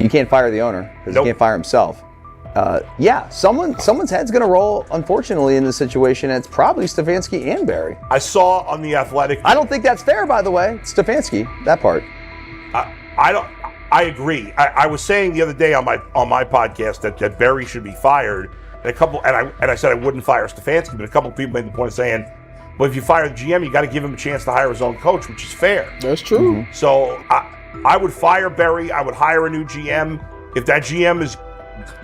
You can't fire the owner because Nope. he can't fire himself. Someone's head's going to roll, unfortunately, in this situation. And it's probably Stefanski and Barry. I saw on The Athletic. I don't think that's fair, by the way. Stefanski, that part. I agree. I was saying the other day on my podcast that Barry should be fired. And I said I wouldn't fire Stefanski, but a couple of people made the point of saying, well, if you fire the GM, you got to give him a chance to hire his own coach, which is fair. That's true. Mm-hmm. So I would fire Barry. I would hire a new GM. If that GM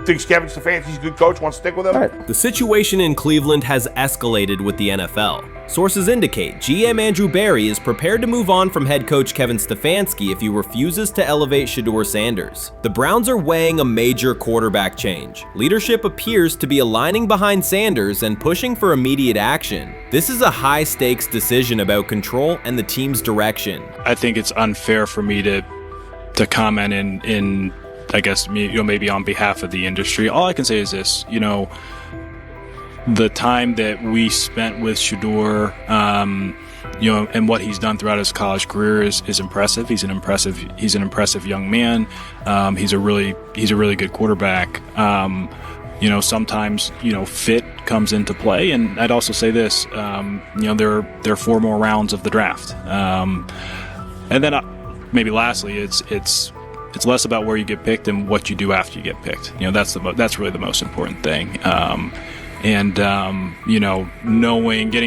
thinks Kevin Stefanski's a good coach, wants to stick with him. Right. The situation in Cleveland has escalated with the NFL. Sources indicate GM Andrew Barry is prepared to move on from head coach Kevin Stefanski if he refuses to elevate Shedeur Sanders. The Browns are weighing a major quarterback change. Leadership appears to be aligning behind Sanders and pushing for immediate action. This is a high-stakes decision about control and the team's direction. I think it's unfair for me to comment in I guess, maybe on behalf of the industry. All I can say is this, the time that we spent with Shedeur, and what he's done throughout his college career is impressive. He's an impressive young man. He's a really good quarterback. Sometimes, fit comes into play. And I'd also say this, there are 4 more rounds of the draft. And then maybe lastly, it's less about where you get picked and what you do after you get picked. That's really the most important thing. Getting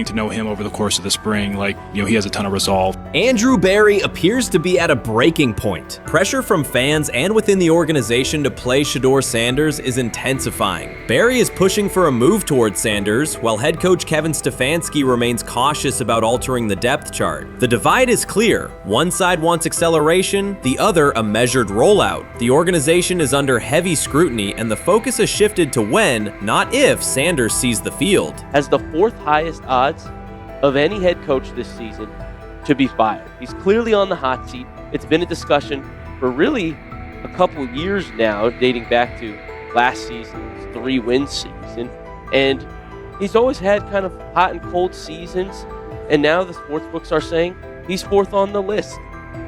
to know him over the course of the spring, he has a ton of resolve. Andrew Barry appears to be at a breaking point. Pressure from fans and within the organization to play Shedeur Sanders is intensifying. Barry is pushing for a move towards Sanders, while head coach Kevin Stefanski remains cautious about altering the depth chart. The divide is clear. One side wants acceleration, the other a measured rollout. The organization is under heavy scrutiny, and the focus has shifted to when, not if, Sanders sees the field. Has the 4th highest odds of any head coach this season to be fired. He's clearly on the hot seat. It's been a discussion for really a couple of years now, dating back to last season's 3-win season. And he's always had kind of hot and cold seasons. And now the sports books are saying he's 4th on the list.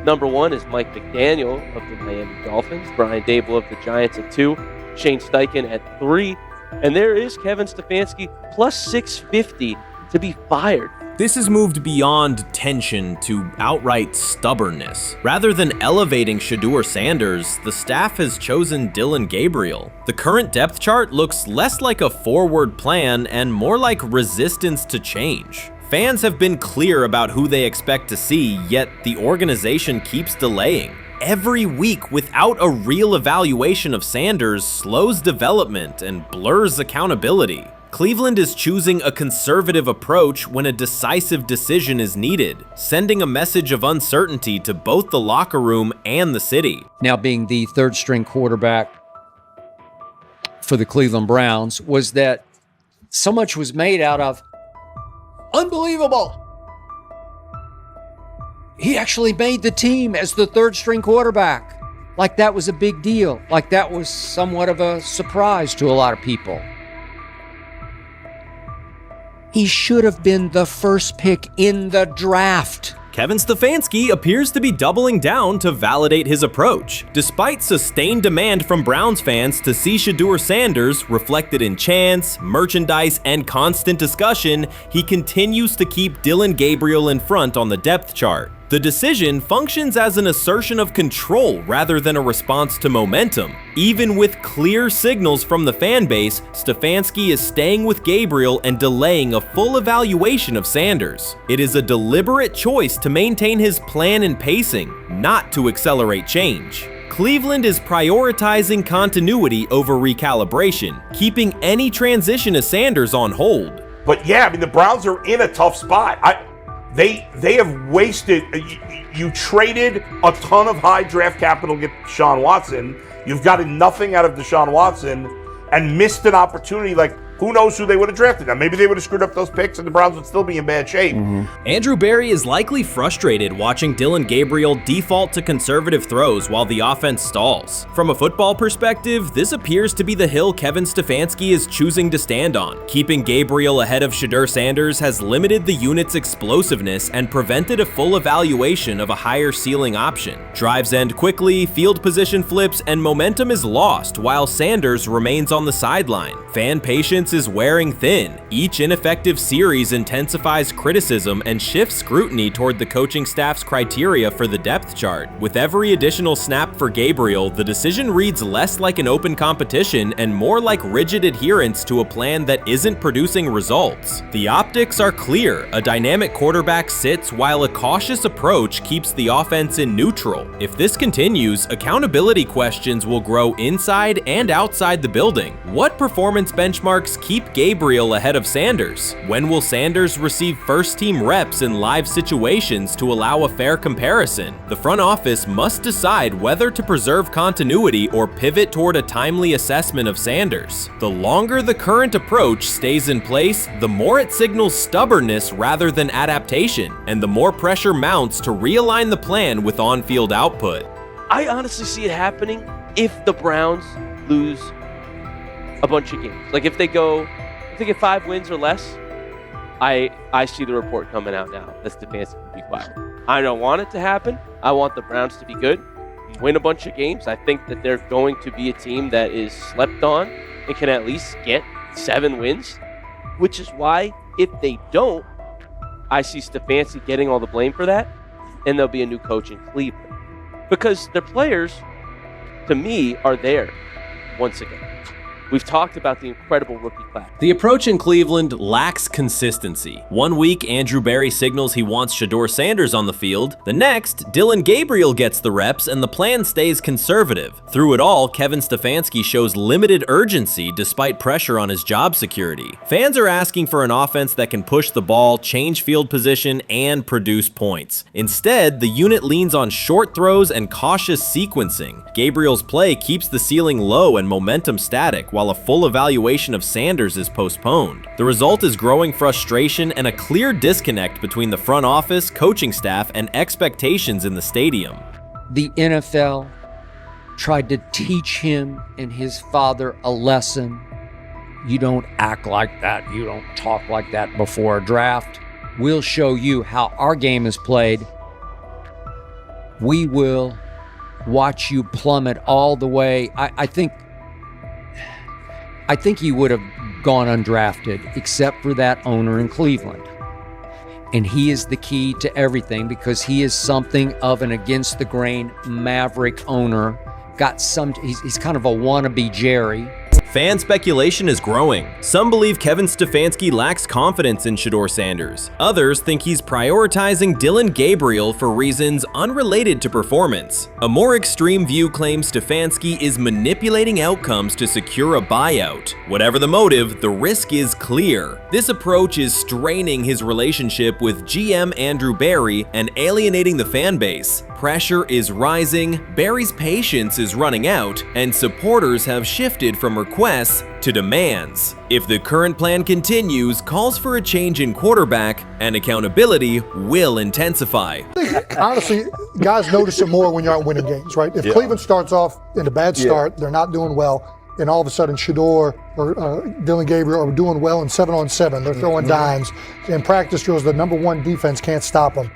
Number 1 is Mike McDaniel of the Miami Dolphins, Brian Dable of the Giants at 2, Shane Steichen at 3, and there is Kevin Stefanski plus 650 to be fired. This has moved beyond tension to outright stubbornness. Rather than elevating Shedeur Sanders, the staff has chosen Dillon Gabriel. The current depth chart looks less like a forward plan and more like resistance to change. Fans have been clear about who they expect to see, yet the organization keeps delaying. Every week without a real evaluation of Sanders slows development and blurs accountability. Cleveland is choosing a conservative approach when a decisive decision is needed, sending a message of uncertainty to both the locker room and the city. Now being the 3rd-string quarterback for the Cleveland Browns, was that so much was made out of unbelievable. He actually made the team as the 3rd-string quarterback. Like that was a big deal. Like that was somewhat of a surprise to a lot of people. He should have been the first pick in the draft. Kevin Stefanski appears to be doubling down to validate his approach. Despite sustained demand from Browns fans to see Shedeur Sanders reflected in chants, merchandise, and constant discussion, he continues to keep Dillon Gabriel in front on the depth chart. The decision functions as an assertion of control rather than a response to momentum. Even with clear signals from the fan base, Stefanski is staying with Gabriel and delaying a full evaluation of Sanders. It is a deliberate choice to maintain his plan and pacing, not to accelerate change. Cleveland is prioritizing continuity over recalibration, keeping any transition to Sanders on hold. But yeah, I mean, the Browns are in a tough spot. They have wasted. You traded a ton of high draft capital to get Deshaun Watson. You've gotten nothing out of Deshaun Watson and missed an opportunity. Like, who knows who they would have drafted. Now, maybe they would have screwed up those picks and the Browns would still be in bad shape. Andrew Berry is likely frustrated watching Dillon Gabriel default to conservative throws while the offense stalls. From a football perspective, this appears to be the hill Kevin Stefanski is choosing to stand on. Keeping Gabriel ahead of Shedeur Sanders has limited the unit's explosiveness and prevented a full evaluation of a higher ceiling option. Drives end quickly, field position flips, and momentum is lost while Sanders remains on the sideline. Fan patience is wearing thin. Each ineffective series intensifies criticism and shifts scrutiny toward the coaching staff's criteria for the depth chart. With every additional snap for Gabriel, the decision reads less like an open competition and more like rigid adherence to a plan that isn't producing results. The optics are clear. A dynamic quarterback sits while a cautious approach keeps the offense in neutral. If this continues, accountability questions will grow inside and outside the building. What performance benchmarks keep Gabriel ahead of Sanders? When will Sanders receive first-team reps in live situations to allow a fair comparison? The front office must decide whether to preserve continuity or pivot toward a timely assessment of Sanders. The longer the current approach stays in place, the more it signals stubbornness rather than adaptation, and the more pressure mounts to realign the plan with on-field output. I honestly see it happening if the Browns lose a bunch of games. Like if they get 5 wins or less, I see the report coming out now that Stefanski will be fired. I don't want it to happen. I want the Browns to be good, win a bunch of games. I think that they're going to be a team that is slept on and can at least get 7 wins, which is why if they don't, I see Stefanski getting all the blame for that, and there'll be a new coach in Cleveland. Because their players, to me, are there once again. We've talked about the incredible rookie class. The approach in Cleveland lacks consistency. One week, Andrew Berry signals he wants Shedeur Sanders on the field. The next, Dillon Gabriel gets the reps and the plan stays conservative. Through it all, Kevin Stefanski shows limited urgency despite pressure on his job security. Fans are asking for an offense that can push the ball, change field position, and produce points. Instead, the unit leans on short throws and cautious sequencing. Gabriel's play keeps the ceiling low and momentum static, while a full evaluation of Sanders is postponed. The result is growing frustration and a clear disconnect between the front office, coaching staff, and expectations in the stadium. The NFL tried to teach him and his father a lesson. You don't act like that. You don't talk like that before a draft. We'll show you how our game is played. We will watch you plummet all the way. I think he would have gone undrafted except for that owner in Cleveland. And he is the key to everything because he is something of an against-the-grain maverick owner. He's kind of a wannabe Jerry. Fan speculation is growing. Some believe Kevin Stefanski lacks confidence in Shedeur Sanders. Others think he's prioritizing Dillon Gabriel for reasons unrelated to performance. A more extreme view claims Stefanski is manipulating outcomes to secure a buyout. Whatever the motive, the risk is clear. This approach is straining his relationship with GM Andrew Berry and alienating the fan base. Pressure is rising, Berry's patience is running out, and supporters have shifted from requests to demands. If the current plan continues, calls for a change in quarterback and accountability will intensify. Honestly, guys notice it more when you're out winning games, right? If Cleveland starts off in a bad start, they're not doing well, and all of a sudden Shedeur or Dillon Gabriel are doing well in 7-on-7. They're throwing dimes. In practice drills, the number one defense can't stop them.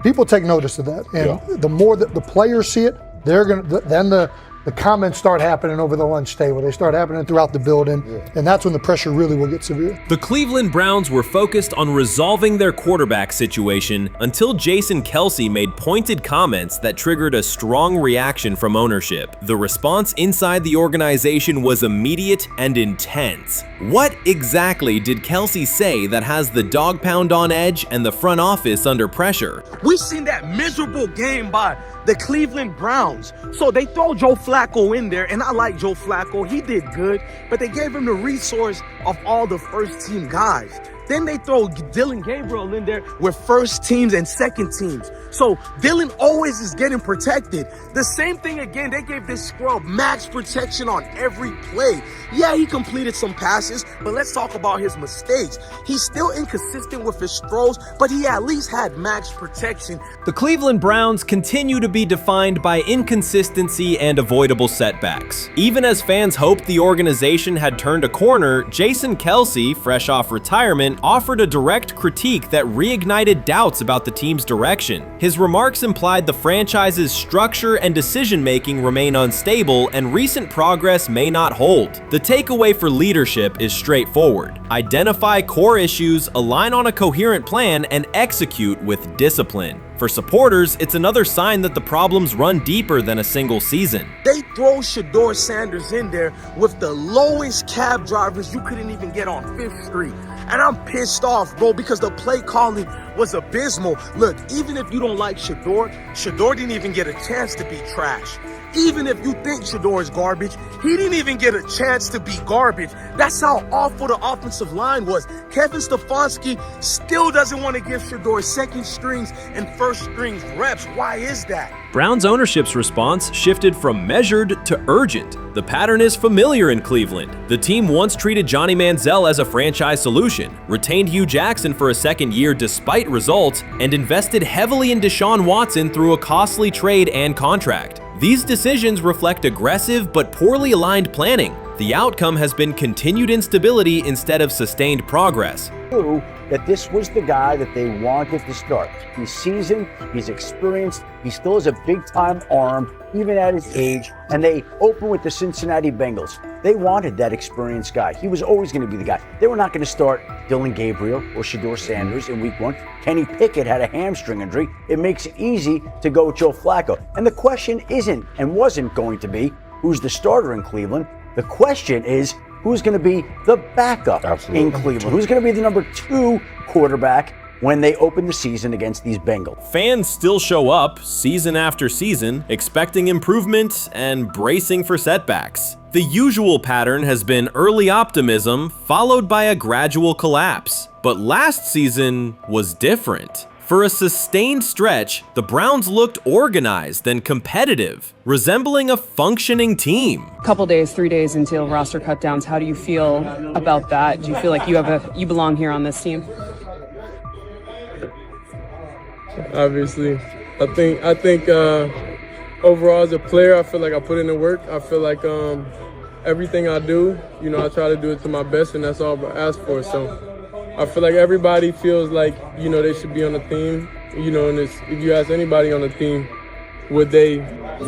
People take notice of that, and the more that the players see it, then the comments start happening over the lunch table. They start happening throughout the building, and that's when the pressure really will get severe. The Cleveland Browns were focused on resolving their quarterback situation until Jason Kelce made pointed comments that triggered a strong reaction from ownership. The response inside the organization was immediate and intense. What exactly did Kelce say that has the dog pound on edge and the front office under pressure? We've seen that miserable game by the Cleveland Browns. So they throw Joe Flacco in there, and I like Joe Flacco. He did good, but they gave him the resource of all the first-team guys. Then they throw Dylan Gabriel in there with first teams and second teams. So Dylan always is getting protected. The same thing again, they gave this scrub max protection on every play. Yeah, he completed some passes, but let's talk about his mistakes. He's still inconsistent with his throws, but he at least had max protection. The Cleveland Browns continue to be defined by inconsistency and avoidable setbacks. Even as fans hoped the organization had turned a corner, Jason Kelce, fresh off retirement, offered a direct critique that reignited doubts about the team's direction. His remarks implied the franchise's structure and decision-making remain unstable and recent progress may not hold. The takeaway for leadership is straightforward. Identify core issues, align on a coherent plan, and execute with discipline. For supporters, it's another sign that the problems run deeper than a single season. They throw Shedeur Sanders in there with the lowest cab drivers you couldn't even get on 5th Street. And I'm pissed off, bro, because the play calling was abysmal. Look, even if you don't like Shedeur didn't even get a chance to be trash. Even if you think Shedeur is garbage, he didn't even get a chance to be garbage. That's how awful the offensive line was. Kevin Stefanski still doesn't want to give Shedeur second strings and first strings reps. Why is that? Browns ownership's response shifted from measured to urgent. The pattern is familiar in Cleveland. The team once treated Johnny Manziel as a franchise solution, retained Hugh Jackson for a second year despite results, and invested heavily in Deshaun Watson through a costly trade and contract. These decisions reflect aggressive but poorly aligned planning. The outcome has been continued instability instead of sustained progress. That this was the guy that they wanted to start. He's seasoned, he's experienced, he still has a big-time arm, even at his age, and they open with the Cincinnati Bengals. They wanted that experienced guy. He was always going to be the guy. They were not going to start Dylan Gabriel or Shedeur Sanders in week 1. Kenny Pickett had a hamstring injury. It makes it easy to go with Joe Flacco. And the question isn't and wasn't going to be who's the starter in Cleveland. The question is, who's going to be the backup in Cleveland? Who's going to be the number 2 quarterback when they open the season against these Bengals? Fans still show up season after season, expecting improvement and bracing for setbacks. The usual pattern has been early optimism followed by a gradual collapse. But last season was different. For a sustained stretch, the Browns looked organized and competitive, resembling a functioning team. Couple days, 3 days until roster cutdowns, how do you feel about that? Do you feel like you belong here on this team? Obviously, I think overall as a player, I feel like I put in the work. I feel like everything I do, I try to do it to my best, and that's all I ask for. So I feel like everybody feels like, they should be on the team, and if you ask anybody on the team, would they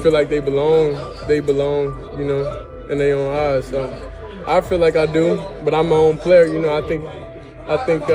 feel like they belong, in their own eyes. So I feel like I do, but I'm my own player, I think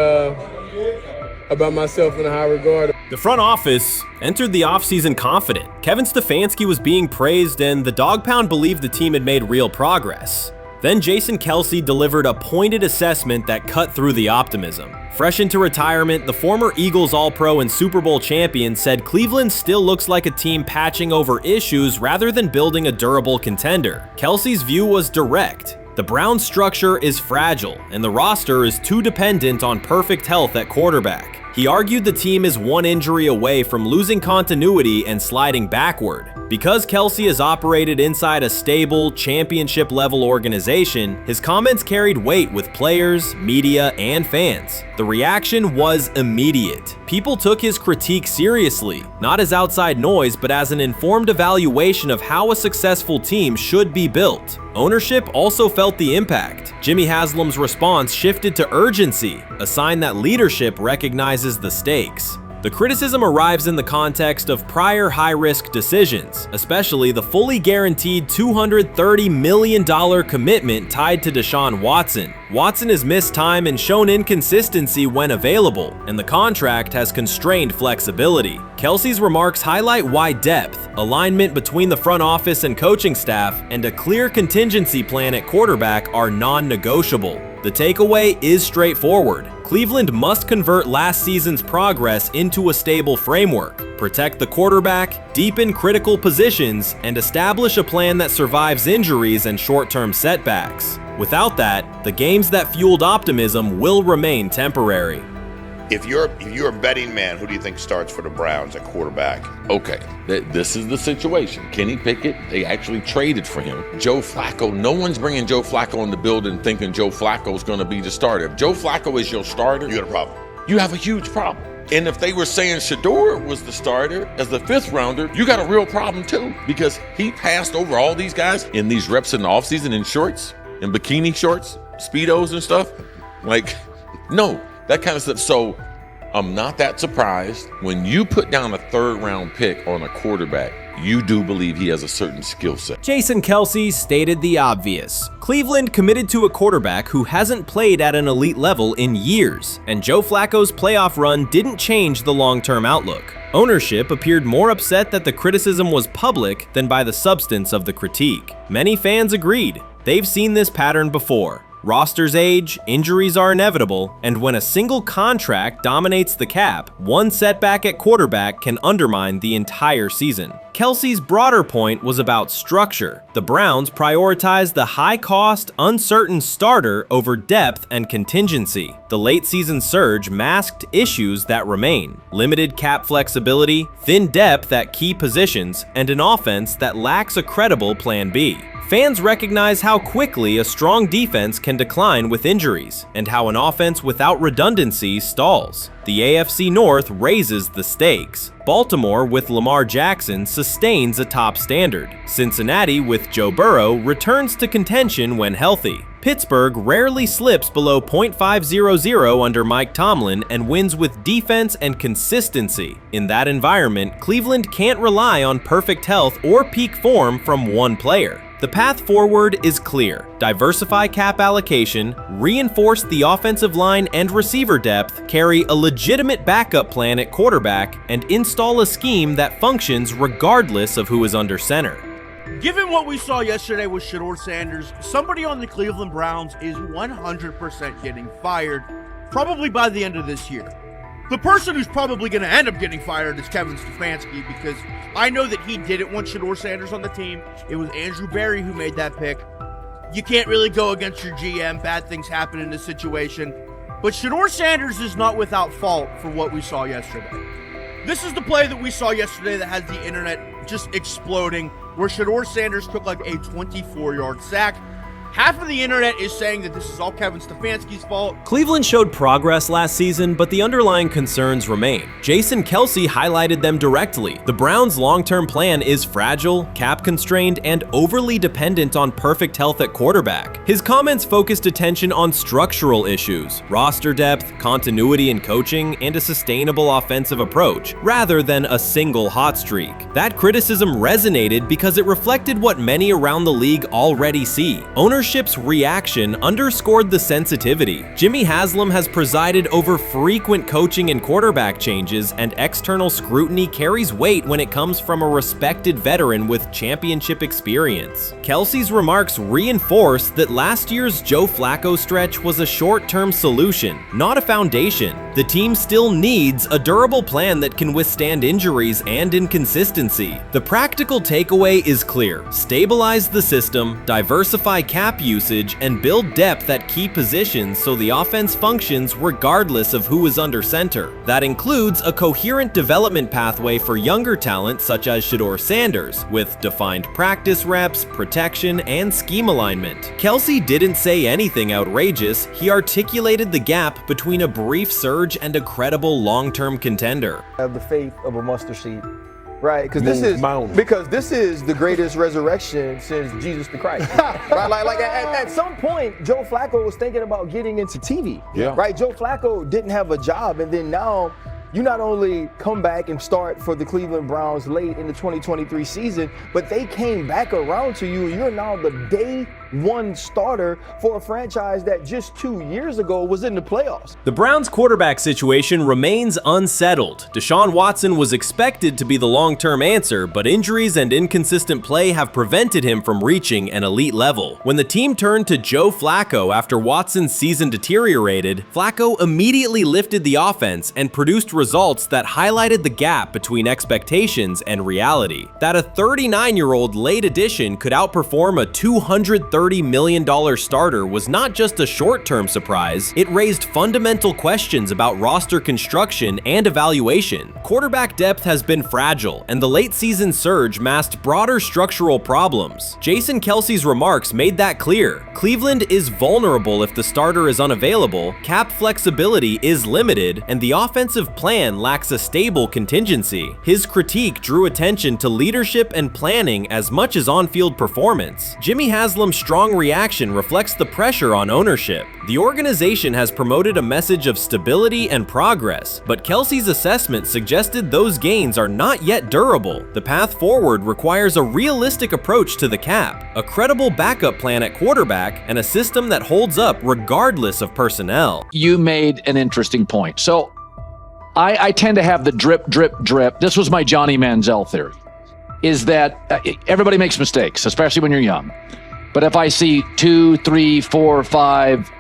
about myself in a high regard. The front office entered the offseason confident. Kevin Stefanski was being praised and the Dog Pound believed the team had made real progress. Then Jason Kelce delivered a pointed assessment that cut through the optimism. Fresh into retirement, the former Eagles All-Pro and Super Bowl champion said Cleveland still looks like a team patching over issues rather than building a durable contender. Kelce's view was direct. The Browns' structure is fragile, and the roster is too dependent on perfect health at quarterback. He argued the team is one injury away from losing continuity and sliding backward. Because Kelce has operated inside a stable, championship-level organization, his comments carried weight with players, media, and fans. The reaction was immediate. People took his critique seriously, not as outside noise, but as an informed evaluation of how a successful team should be built. Ownership also felt the impact. Jimmy Haslam's response shifted to urgency, a sign that leadership recognizes the stakes. The criticism arrives in the context of prior high-risk decisions, especially the fully guaranteed $230 million commitment tied to Deshaun Watson. Watson has missed time and shown inconsistency when available, and the contract has constrained flexibility. Kelce's remarks highlight why depth, alignment between the front office and coaching staff, and a clear contingency plan at quarterback are non-negotiable. The takeaway is straightforward. Cleveland must convert last season's progress into a stable framework, protect the quarterback, deepen critical positions, and establish a plan that survives injuries and short-term setbacks. Without that, the games that fueled optimism will remain temporary. If you're a betting man, who do you think starts for the Browns at quarterback? Okay, this is the situation. Kenny Pickett, they actually traded for him. Joe Flacco, no one's bringing Joe Flacco in the building thinking Joe Flacco's going to be the starter. If Joe Flacco is your starter, You got a problem. you have a huge problem. And if they were saying Shedeur was the starter as the 5th rounder, you got a real problem too, because he passed over all these guys in these reps in the offseason in shorts, in bikini shorts, Speedos and stuff. Like, no, that kind of stuff. So I'm not that surprised. When you put down a 3rd round pick on a quarterback, you do believe he has a certain skill set. Jason Kelce stated the obvious. Cleveland committed to a quarterback who hasn't played at an elite level in years, and Joe Flacco's playoff run didn't change the long-term outlook. Ownership appeared more upset that the criticism was public than by the substance of the critique. Many fans agreed. They've seen this pattern before. Rosters age, injuries are inevitable, and when a single contract dominates the cap, one setback at quarterback can undermine the entire season. Kelce's broader point was about structure. The Browns prioritized the high-cost, uncertain starter over depth and contingency. The late-season surge masked issues that remain: limited cap flexibility, thin depth at key positions, and an offense that lacks a credible Plan B. Fans recognize how quickly a strong defense can decline with injuries, and how an offense without redundancy stalls. The AFC North raises the stakes. Baltimore with Lamar Jackson sustains a top standard. Cincinnati with Joe Burrow returns to contention when healthy. Pittsburgh rarely slips below .500 under Mike Tomlin and wins with defense and consistency. In that environment, Cleveland can't rely on perfect health or peak form from one player. The path forward is clear. Diversify cap allocation, reinforce the offensive line and receiver depth, carry a legitimate backup plan at quarterback, and install a scheme that functions regardless of who is under center. Given what we saw yesterday with Shedeur Sanders, somebody on the Cleveland Browns is 100% getting fired, probably by the end of this year. The person who's probably going to end up getting fired is Kevin Stefanski, because I know that he didn't want Shedeur Sanders on the team. It was Andrew Berry who made that pick. You can't really go against your GM. Bad things happen in this situation. But Shedeur Sanders is not without fault for what we saw yesterday. This is the play that we saw yesterday that has the internet just exploding, where Shedeur Sanders took like a 24-yard sack. Half of the internet is saying that this is all Kevin Stefanski's fault. Cleveland showed progress last season, but the underlying concerns remain. Jason Kelce highlighted them directly. The Browns' long-term plan is fragile, cap-constrained, and overly dependent on perfect health at quarterback. His comments focused attention on structural issues, roster depth, continuity in coaching, and a sustainable offensive approach, rather than a single hot streak. That criticism resonated because it reflected what many around the league already see. Ownership's reaction underscored the sensitivity. Jimmy Haslam has presided over frequent coaching and quarterback changes, and external scrutiny carries weight when it comes from a respected veteran with championship experience. Kelce's remarks reinforce that last year's Joe Flacco stretch was a short-term solution, not a foundation. The team still needs a durable plan that can withstand injuries and inconsistency. The practical takeaway is clear: stabilize the system, diversify cap usage, and build depth at key positions so the offense functions regardless of who is under center. That includes a coherent development pathway for younger talent such as Shedeur Sanders, with defined practice reps, protection, and scheme alignment. Kelce didn't say anything outrageous. He articulated the gap between a brief surge and a credible long-term contender. I have the faith of a mustard seed. Right, because this is the greatest resurrection since Jesus the Christ. Right, like at some point, Joe Flacco was thinking about getting into TV. Yeah. Right, Joe Flacco didn't have a job, and then now you not only come back and start for the Cleveland Browns late in the 2023 season, but they came back around to you. You're now the day one starter for a franchise that just 2 years ago was in the playoffs. The Browns' quarterback situation remains unsettled. Deshaun Watson was expected to be the long-term answer, but injuries and inconsistent play have prevented him from reaching an elite level. When the team turned to Joe Flacco after Watson's season deteriorated, Flacco immediately lifted the offense and produced results that highlighted the gap between expectations and reality. That a 39-year-old late addition could outperform a $230 million starter was not just a short-term surprise, it raised fundamental questions about roster construction and evaluation. Quarterback depth has been fragile, and the late-season surge masked broader structural problems. Jason Kelce's remarks made that clear. Cleveland is vulnerable if the starter is unavailable, cap flexibility is limited, and the offensive plan lacks a stable contingency. His critique drew attention to leadership and planning as much as on-field performance. Jimmy Haslam's strong reaction reflects the pressure on ownership. The organization has promoted a message of stability and progress, but Kelce's assessment suggested those gains are not yet durable. The path forward requires a realistic approach to the cap, a credible backup plan at quarterback, and a system that holds up regardless of personnel. You made an interesting point. So I tend to have the drip, drip, drip. This was my Johnny Manziel theory, is that everybody makes mistakes, especially when you're young. But if I see 2, 3, 4, 5,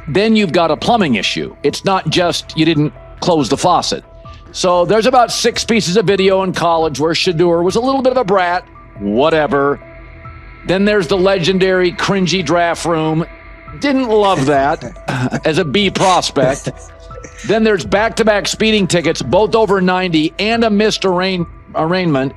then you've got a plumbing issue. It's not just you didn't close the faucet. So there's about 6 pieces of video in college where Shedeur was a little bit of a brat, whatever. Then there's the legendary cringy draft room. Didn't love that as a B prospect. Then there's back-to-back speeding tickets, both over 90, and a missed arraignment.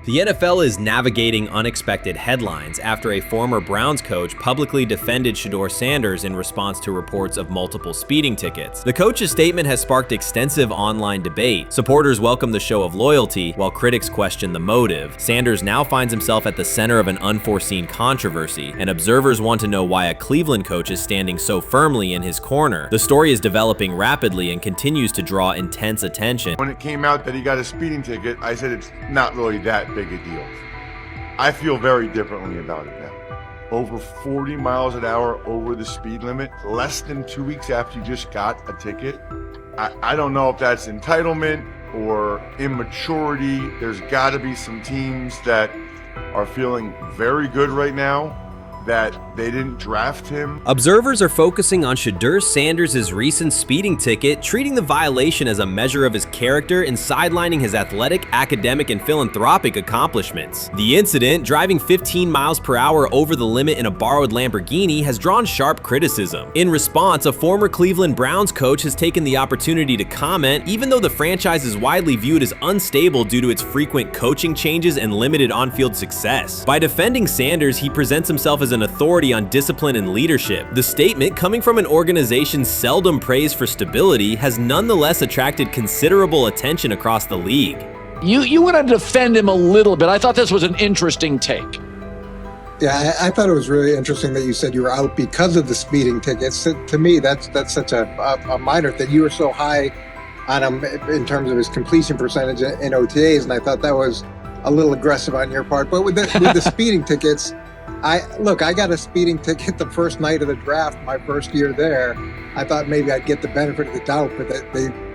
The NFL is navigating unexpected headlines after a former Browns coach publicly defended Shedeur Sanders in response to reports of multiple speeding tickets. The coach's statement has sparked extensive online debate. Supporters welcome the show of loyalty, while critics question the motive. Sanders now finds himself at the center of an unforeseen controversy, and observers want to know why a Cleveland coach is standing so firmly in his corner. The story is developing rapidly and continues to draw intense attention. When it came out that he got a speeding ticket, I said it's not really that big a deal. I feel very differently about it now. Over 40 miles an hour over the speed limit, less than 2 weeks after you just got a ticket. I don't know if that's entitlement or immaturity. There's got to be some teams that are feeling very good right now that they didn't draft him. Observers are focusing on Shedeur Sanders' recent speeding ticket, treating the violation as a measure of his character and sidelining his athletic, academic, and philanthropic accomplishments. The incident, driving 15 miles per hour over the limit in a borrowed Lamborghini, has drawn sharp criticism. In response, a former Cleveland Browns coach has taken the opportunity to comment, even though the franchise is widely viewed as unstable due to its frequent coaching changes and limited on-field success. By defending Sanders, he presents himself as an authority on discipline and leadership. The statement, coming from an organization seldom praised for stability, has nonetheless attracted considerable attention across the league. You want to defend him a little bit. I thought this was an interesting take. Yeah, I thought it was really interesting that you said you were out because of the speeding tickets. To me, that's such a minor thing. You were so high on him in terms of his completion percentage in OTAs, and I thought that was a little aggressive on your part. But with the speeding tickets, I got a speeding ticket the first night of the draft, my first year there. I thought maybe I'd get the benefit of the doubt, but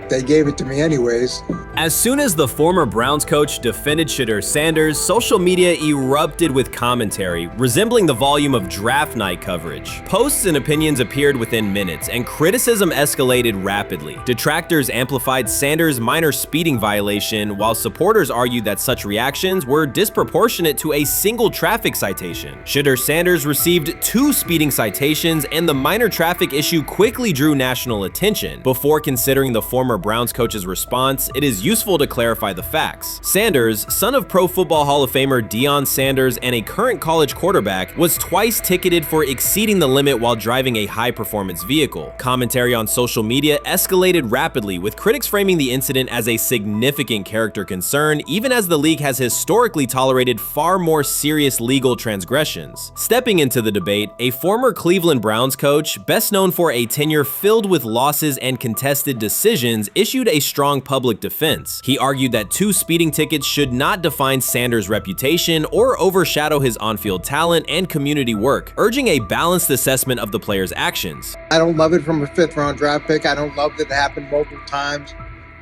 they gave it to me anyways. As soon as the former Browns coach defended Shedeur Sanders, social media erupted with commentary, resembling the volume of draft night coverage. Posts and opinions appeared within minutes, and criticism escalated rapidly. Detractors amplified Sanders' minor speeding violation, while supporters argued that such reactions were disproportionate to a single traffic citation. Shedeur Sanders received 2 speeding citations, and the minor traffic issue quickly drew national attention. Before considering the former Browns coach's response, it is useful to clarify the facts. Sanders, son of Pro Football Hall of Famer Deion Sanders and a current college quarterback, was twice ticketed for exceeding the limit while driving a high-performance vehicle. Commentary on social media escalated rapidly, with critics framing the incident as a significant character concern, even as the league has historically tolerated far more serious legal transgressions. Stepping into the debate, a former Cleveland Browns coach, best known for a tenure filled with losses and contested decisions, issued a strong public defense. He argued that 2 speeding tickets should not define Sanders' reputation or overshadow his on-field talent and community work, urging a balanced assessment of the player's actions. I don't love it from a 5th-round draft pick. I don't love that it happened multiple times,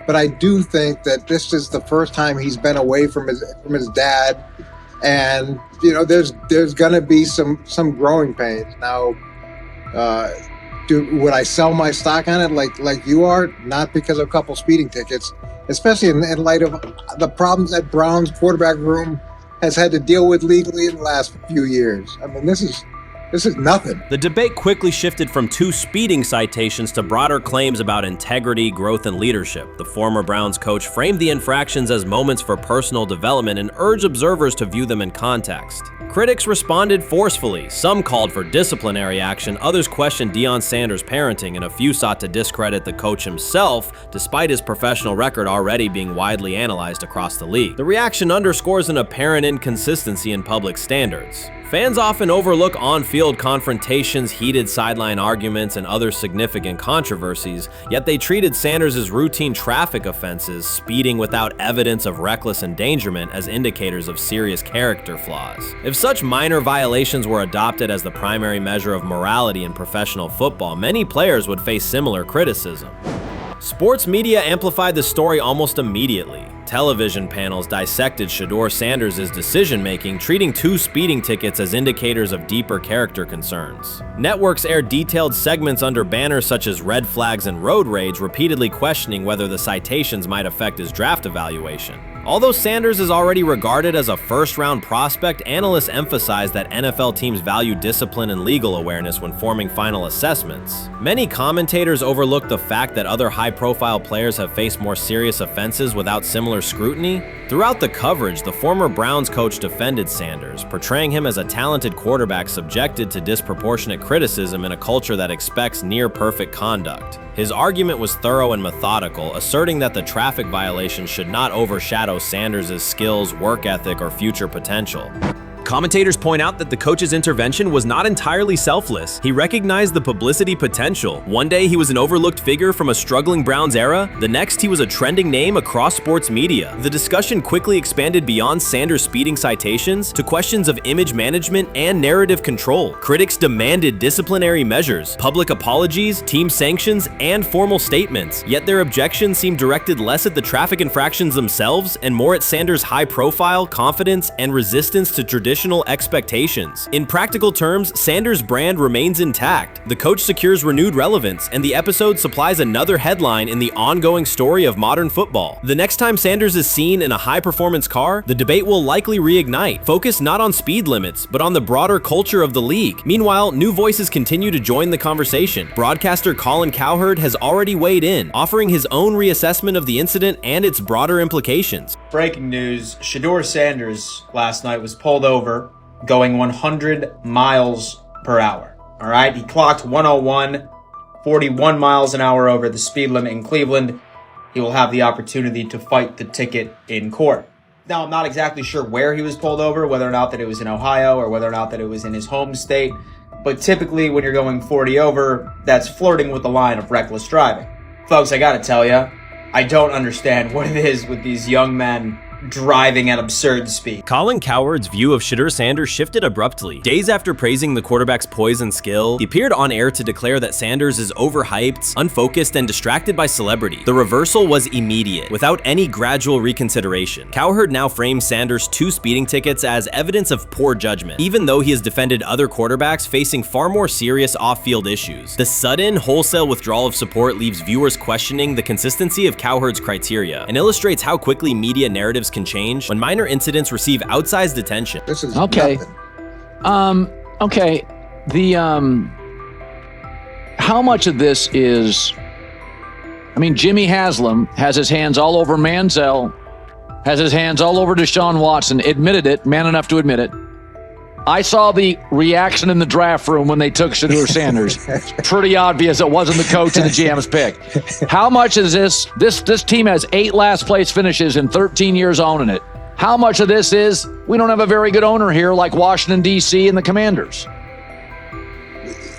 but I do think that this is the first time he's been away from his dad, and there's going to be some growing pains now. would I sell my stock on it like you are? Not because of a couple speeding tickets, especially in light of the problems that Brown's quarterback room has had to deal with legally in the last few years. I mean, this is nothing. The debate quickly shifted from 2 speeding citations to broader claims about integrity, growth, and leadership. The former Browns coach framed the infractions as moments for personal development and urged observers to view them in context. Critics responded forcefully. Some called for disciplinary action, others questioned Deion Sanders' parenting, and a few sought to discredit the coach himself, despite his professional record already being widely analyzed across the league. The reaction underscores an apparent inconsistency in public standards. Fans often overlook on-field confrontations, heated sideline arguments, and other significant controversies, yet they treated Sanders' routine traffic offenses, speeding without evidence of reckless endangerment, as indicators of serious character flaws. If such minor violations were adopted as the primary measure of morality in professional football, many players would face similar criticism. Sports media amplified the story almost immediately. Television panels dissected Shedeur Sanders' decision-making, treating 2 speeding tickets as indicators of deeper character concerns. Networks aired detailed segments under banners such as red flags and road rage, repeatedly questioning whether the citations might affect his draft evaluation. Although Sanders is already regarded as a first-round prospect, analysts emphasize that NFL teams value discipline and legal awareness when forming final assessments. Many commentators overlook the fact that other high-profile players have faced more serious offenses without similar scrutiny. Throughout the coverage, the former Browns coach defended Sanders, portraying him as a talented quarterback subjected to disproportionate criticism in a culture that expects near-perfect conduct. His argument was thorough and methodical, asserting that the traffic violation should not overshadow Sanders' skills, work ethic, or future potential. Commentators point out that the coach's intervention was not entirely selfless. He recognized the publicity potential. One day he was an overlooked figure from a struggling Browns era, the next he was a trending name across sports media. The discussion quickly expanded beyond Sanders' speeding citations to questions of image management and narrative control. Critics demanded disciplinary measures, public apologies, team sanctions, and formal statements, yet their objections seemed directed less at the traffic infractions themselves and more at Sanders' high profile, confidence, and resistance to traditional expectations. In practical terms, Sanders' brand remains intact. The coach secures renewed relevance, and the episode supplies another headline in the ongoing story of modern football. The next time Sanders is seen in a high-performance car, the debate will likely reignite, focused not on speed limits, but on the broader culture of the league. Meanwhile, new voices continue to join the conversation. Broadcaster Colin Cowherd has already weighed in, offering his own reassessment of the incident and its broader implications. Breaking news, Shedeur Sanders last night was pulled over going 100 miles per hour. All right, he clocked 101, 41 miles an hour over the speed limit in Cleveland. He will have the opportunity to fight the ticket in court. Now, I'm not exactly sure where he was pulled over, whether or not that it was in Ohio or whether or not that it was in his home state. But typically when you're going 40 over, that's flirting with the line of reckless driving. Folks, I gotta tell you, I don't understand what it is with these young men driving at absurd speed. Colin Cowherd's view of Shedeur Sanders shifted abruptly. Days after praising the quarterback's poise and skill, he appeared on air to declare that Sanders is overhyped, unfocused, and distracted by celebrity. The reversal was immediate, without any gradual reconsideration. Cowherd now frames Sanders' 2 speeding tickets as evidence of poor judgment, even though he has defended other quarterbacks facing far more serious off-field issues. The sudden, wholesale withdrawal of support leaves viewers questioning the consistency of Cowherd's criteria and illustrates how quickly media narratives can change when minor incidents receive outsized attention. This is okay. nothing. Okay. How much of this is? I mean, Jimmy Haslam has his hands all over Manziel, has his hands all over Deshaun Watson. Admitted it, man enough to admit it. I saw the reaction in the draft room when they took Shedeur Sanders. Pretty obvious it wasn't the coach and the GM's pick. How much is this? This team has 8 last place finishes in 13 years owning it. How much of this is we don't have a very good owner here like Washington, D.C. and the Commanders?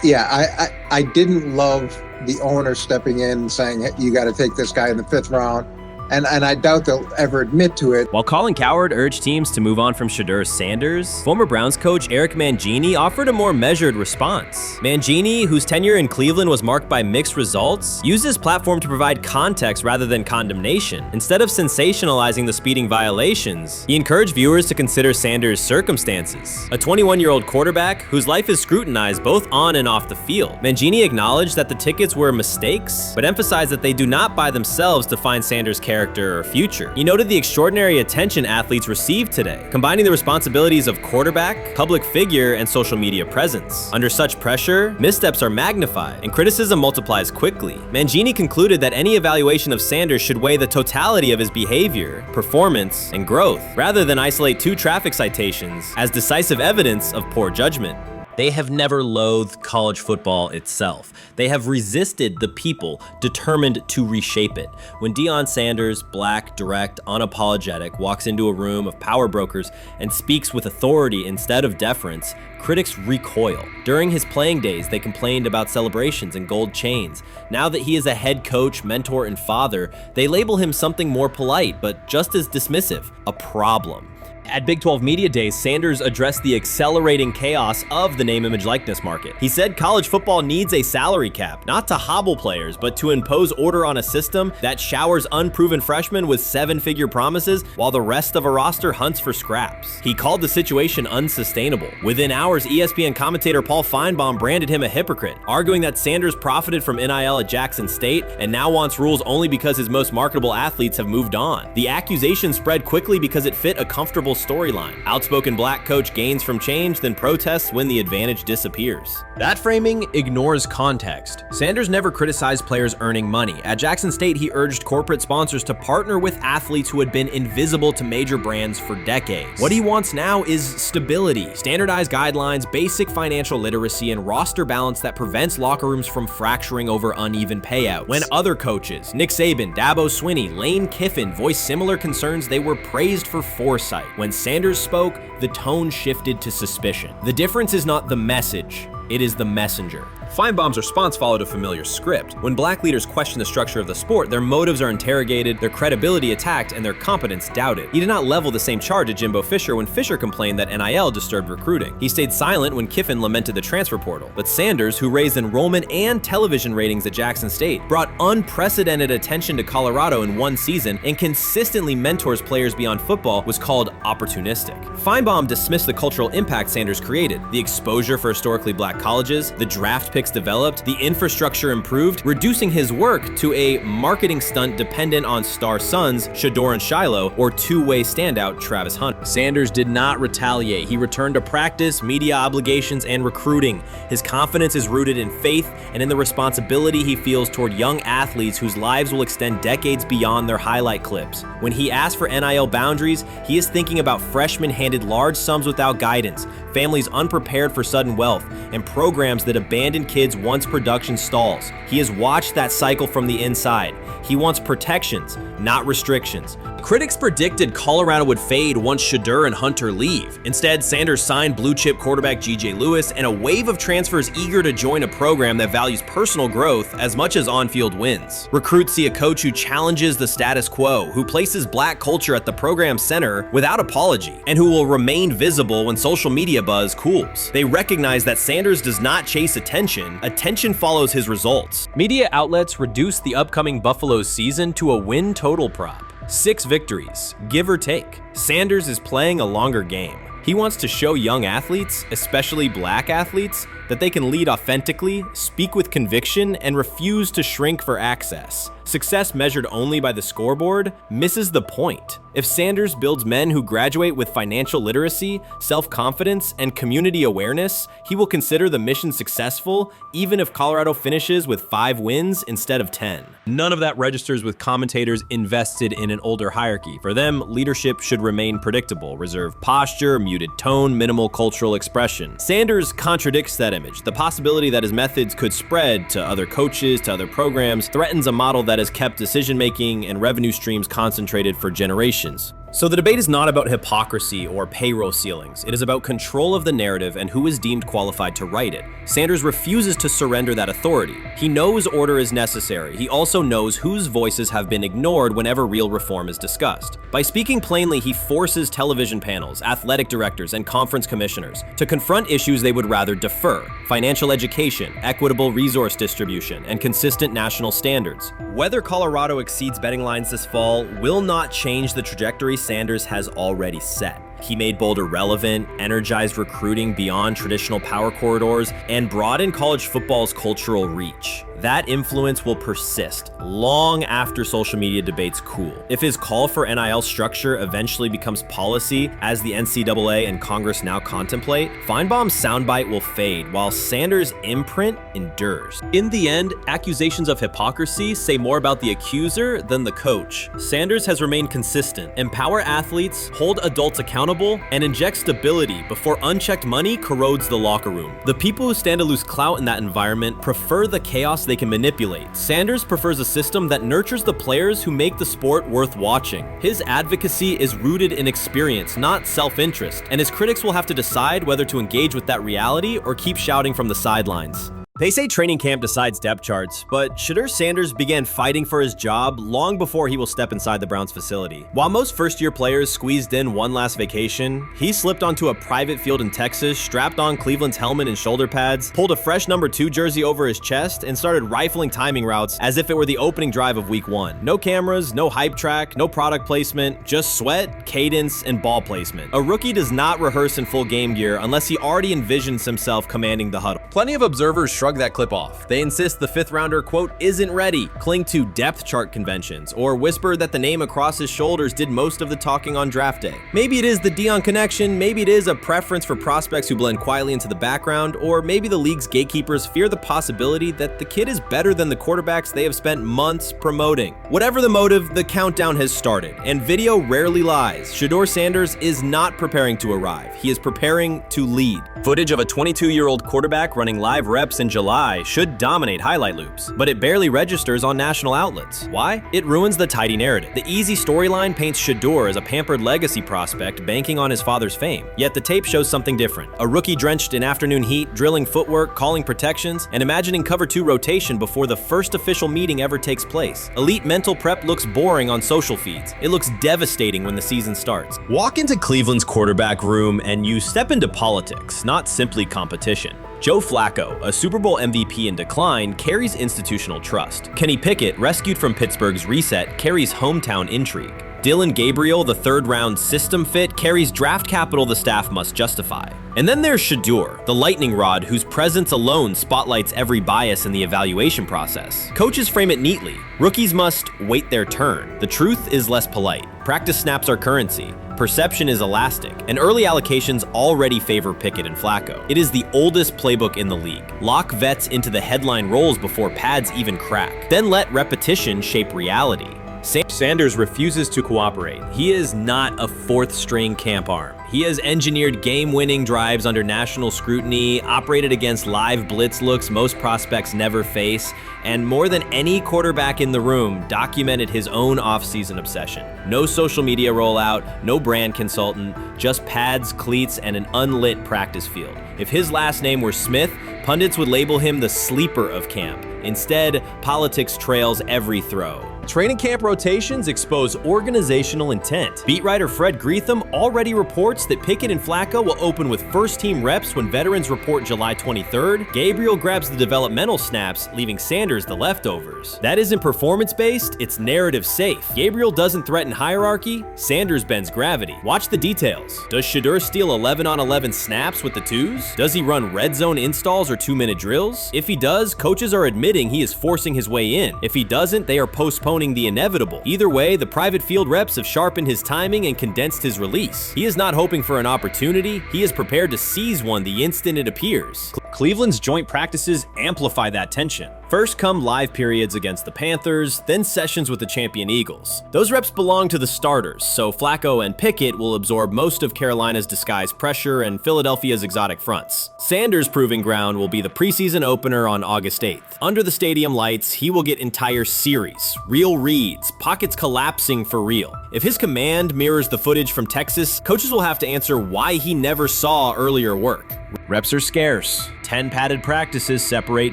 Yeah, I didn't love the owner stepping in and saying, you got to take this guy in the 5th round. And I doubt they'll ever admit to it. While Colin Cowherd urged teams to move on from Shedeur Sanders, former Browns coach Eric Mangini offered a more measured response. Mangini, whose tenure in Cleveland was marked by mixed results, used his platform to provide context rather than condemnation. Instead of sensationalizing the speeding violations, he encouraged viewers to consider Sanders' circumstances. A 21-year-old quarterback whose life is scrutinized both on and off the field. Mangini acknowledged that the tickets were mistakes, but emphasized that they do not by themselves define Sanders' character or future. He noted the extraordinary attention athletes receive today, combining the responsibilities of quarterback, public figure, and social media presence. Under such pressure, missteps are magnified, and criticism multiplies quickly. Mangini concluded that any evaluation of Sanders should weigh the totality of his behavior, performance, and growth, rather than isolate 2 traffic citations as decisive evidence of poor judgment. They have never loathed college football itself. They have resisted the people determined to reshape it. When Deion Sanders, black, direct, unapologetic, walks into a room of power brokers and speaks with authority instead of deference, critics recoil. During his playing days, they complained about celebrations and gold chains. Now that he is a head coach, mentor, and father, they label him something more polite, but just as dismissive, a problem. At Big 12 Media Days, Sanders addressed the accelerating chaos of the name, image, likeness market. He said college football needs a salary cap, not to hobble players, but to impose order on a system that showers unproven freshmen with 7-figure promises while the rest of a roster hunts for scraps. He called the situation unsustainable. Within hours, ESPN commentator Paul Feinbaum branded him a hypocrite, arguing that Sanders profited from NIL at Jackson State and now wants rules only because his most marketable athletes have moved on. The accusation spread quickly because it fit a comfortable storyline. Outspoken black coach gains from change, then protests when the advantage disappears. That framing ignores context. Sanders never criticized players earning money. At Jackson State, he urged corporate sponsors to partner with athletes who had been invisible to major brands for decades. What he wants now is stability, standardized guidelines, basic financial literacy, and roster balance that prevents locker rooms from fracturing over uneven payouts. When other coaches, Nick Saban, Dabo Swinney, Lane Kiffin, voiced similar concerns, they were praised for foresight. When Sanders spoke, the tone shifted to suspicion. The difference is not the message, it is the messenger. Feinbaum's response followed a familiar script. When black leaders question the structure of the sport, their motives are interrogated, their credibility attacked, and their competence doubted. He did not level the same charge at Jimbo Fisher when Fisher complained that NIL disturbed recruiting. He stayed silent when Kiffin lamented the transfer portal. But Sanders, who raised enrollment and television ratings at Jackson State, brought unprecedented attention to Colorado in one season and consistently mentors players beyond football, was called opportunistic. Feinbaum dismissed the cultural impact Sanders created, the exposure for historically black colleges, the draft picks developed, the infrastructure improved, reducing his work to a marketing stunt dependent on star sons Shedeur and Shiloh or two-way standout Travis Hunt. Sanders did not retaliate. He returned to practice, media obligations, and recruiting. His confidence is rooted in faith and in the responsibility he feels toward young athletes whose lives will extend decades beyond their highlight clips. When he asks for NIL boundaries, he is thinking about freshmen handed large sums without guidance, families unprepared for sudden wealth, and programs that abandon kids once production stalls. He has watched that cycle from the inside. He wants protections, not restrictions. Critics predicted Colorado would fade once Shedeur and Hunter leave. Instead, Sanders signed blue-chip quarterback G.J. Lewis and a wave of transfers eager to join a program that values personal growth as much as on-field wins. Recruits see a coach who challenges the status quo, who places black culture at the program's center without apology, and who will remain visible when social media buzz cools. They recognize that Sanders does not chase attention. Attention follows his results. Media outlets reduced the upcoming Buffalo season to a win total prop. 6 victories, give or take. Sanders is playing a longer game. He wants to show young athletes, especially black athletes, that they can lead authentically, speak with conviction, and refuse to shrink for access. Success measured only by the scoreboard misses the point. If Sanders builds men who graduate with financial literacy, self-confidence, and community awareness, he will consider the mission successful, even if Colorado finishes with 5 wins instead of 10. None of that registers with commentators invested in an older hierarchy. For them, leadership should remain predictable, reserved posture, muted tone, minimal cultural expression. Sanders contradicts that image. The possibility that his methods could spread to other coaches, to other programs, threatens a model that has kept decision-making and revenue streams concentrated for generations. So the debate is not about hypocrisy or payroll ceilings. It is about control of the narrative and who is deemed qualified to write it. Sanders refuses to surrender that authority. He knows order is necessary. He also knows whose voices have been ignored whenever real reform is discussed. By speaking plainly, he forces television panels, athletic directors, and conference commissioners to confront issues they would rather defer: financial education, equitable resource distribution, and consistent national standards. Whether Colorado exceeds betting lines this fall will not change the trajectory Sanders has already set. He made Boulder relevant, energized recruiting beyond traditional power corridors, and broadened college football's cultural reach. That influence will persist long after social media debates cool. If his call for NIL structure eventually becomes policy, as the NCAA and Congress now contemplate, Feinbaum's soundbite will fade while Sanders' imprint endures. In the end, accusations of hypocrisy say more about the accuser than the coach. Sanders has remained consistent: empower athletes, hold adults accountable, and inject stability before unchecked money corrodes the locker room. The people who stand to lose clout in that environment prefer the chaos they can manipulate. Sanders prefers a system that nurtures the players who make the sport worth watching. His advocacy is rooted in experience, not self-interest, and his critics will have to decide whether to engage with that reality or keep shouting from the sidelines. They say training camp decides depth charts, but Shedeur Sanders began fighting for his job long before he will step inside the Browns facility. While most first-year players squeezed in one last vacation, he slipped onto a private field in Texas, strapped on Cleveland's helmet and shoulder pads, pulled a fresh number 2 jersey over his chest, and started rifling timing routes as if it were the opening drive of week 1. No cameras, no hype track, no product placement, just sweat, cadence, and ball placement. A rookie does not rehearse in full game gear unless he already envisions himself commanding the huddle. Plenty of observers shrug that clip off. They insist the 5th rounder, quote, isn't ready, cling to depth chart conventions, or whisper that the name across his shoulders did most of the talking on draft day. Maybe it is the Deion connection, maybe it is a preference for prospects who blend quietly into the background, or maybe the league's gatekeepers fear the possibility that the kid is better than the quarterbacks they have spent months promoting. Whatever the motive, the countdown has started, and video rarely lies. Shedeur Sanders is not preparing to arrive. He is preparing to lead. Footage of a 22-year-old quarterback running live reps in July should dominate highlight loops, but it barely registers on national outlets. Why? It ruins the tidy narrative. The easy storyline paints Shedeur as a pampered legacy prospect banking on his father's fame. Yet the tape shows something different. A rookie drenched in afternoon heat, drilling footwork, calling protections, and imagining cover 2 rotation before the first official meeting ever takes place. Elite mental prep looks boring on social feeds. It looks devastating when the season starts. Walk into Cleveland's quarterback room and you step into politics, not simply competition. Joe Flacco, a Super Bowl MVP in decline, carries institutional trust. Kenny Pickett, rescued from Pittsburgh's reset, carries hometown intrigue. Dillon Gabriel, the 3rd-round system fit, carries draft capital the staff must justify. And then there's Shedeur, the lightning rod whose presence alone spotlights every bias in the evaluation process. Coaches frame it neatly. Rookies must wait their turn. The truth is less polite. Practice snaps are currency. Perception is elastic, and early allocations already favor Pickett and Flacco. It is the oldest playbook in the league. Lock vets into the headline roles before pads even crack. Then let repetition shape reality. Sanders refuses to cooperate. He is not a 4th-string camp arm. He has engineered game-winning drives under national scrutiny, operated against live blitz looks most prospects never face, and more than any quarterback in the room, documented his own offseason obsession. No social media rollout, no brand consultant, just pads, cleats, and an unlit practice field. If his last name were Smith, pundits would label him the sleeper of camp. Instead, politics trails every throw. Training camp rotations expose organizational intent. Beat writer Fred Greetham already reports that Pickett and Flacco will open with first-team reps when veterans report July 23rd. Gabriel grabs the developmental snaps, leaving Sanders the leftovers. That isn't performance-based, it's narrative-safe. Gabriel doesn't threaten hierarchy, Sanders bends gravity. Watch the details. Does Shedeur steal 11-on-11 snaps with the 2s? Does he run red zone installs or 2-minute drills? If he does, coaches are admitting he is forcing his way in. If he doesn't, they are postponing the inevitable. Either way, the private field reps have sharpened his timing and condensed his release. He is not hoping for an opportunity, he is prepared to seize one the instant it appears. Cleveland's joint practices amplify that tension. First come live periods against the Panthers, then sessions with the champion Eagles. Those reps belong to the starters, so Flacco and Pickett will absorb most of Carolina's disguised pressure and Philadelphia's exotic fronts. Sanders' proving ground will be the preseason opener on August 8th. Under the stadium lights, he will get entire series, real reads, pockets collapsing for real. If his command mirrors the footage from Texas, coaches will have to answer why he never saw earlier work. Reps are scarce. 10 padded practices separate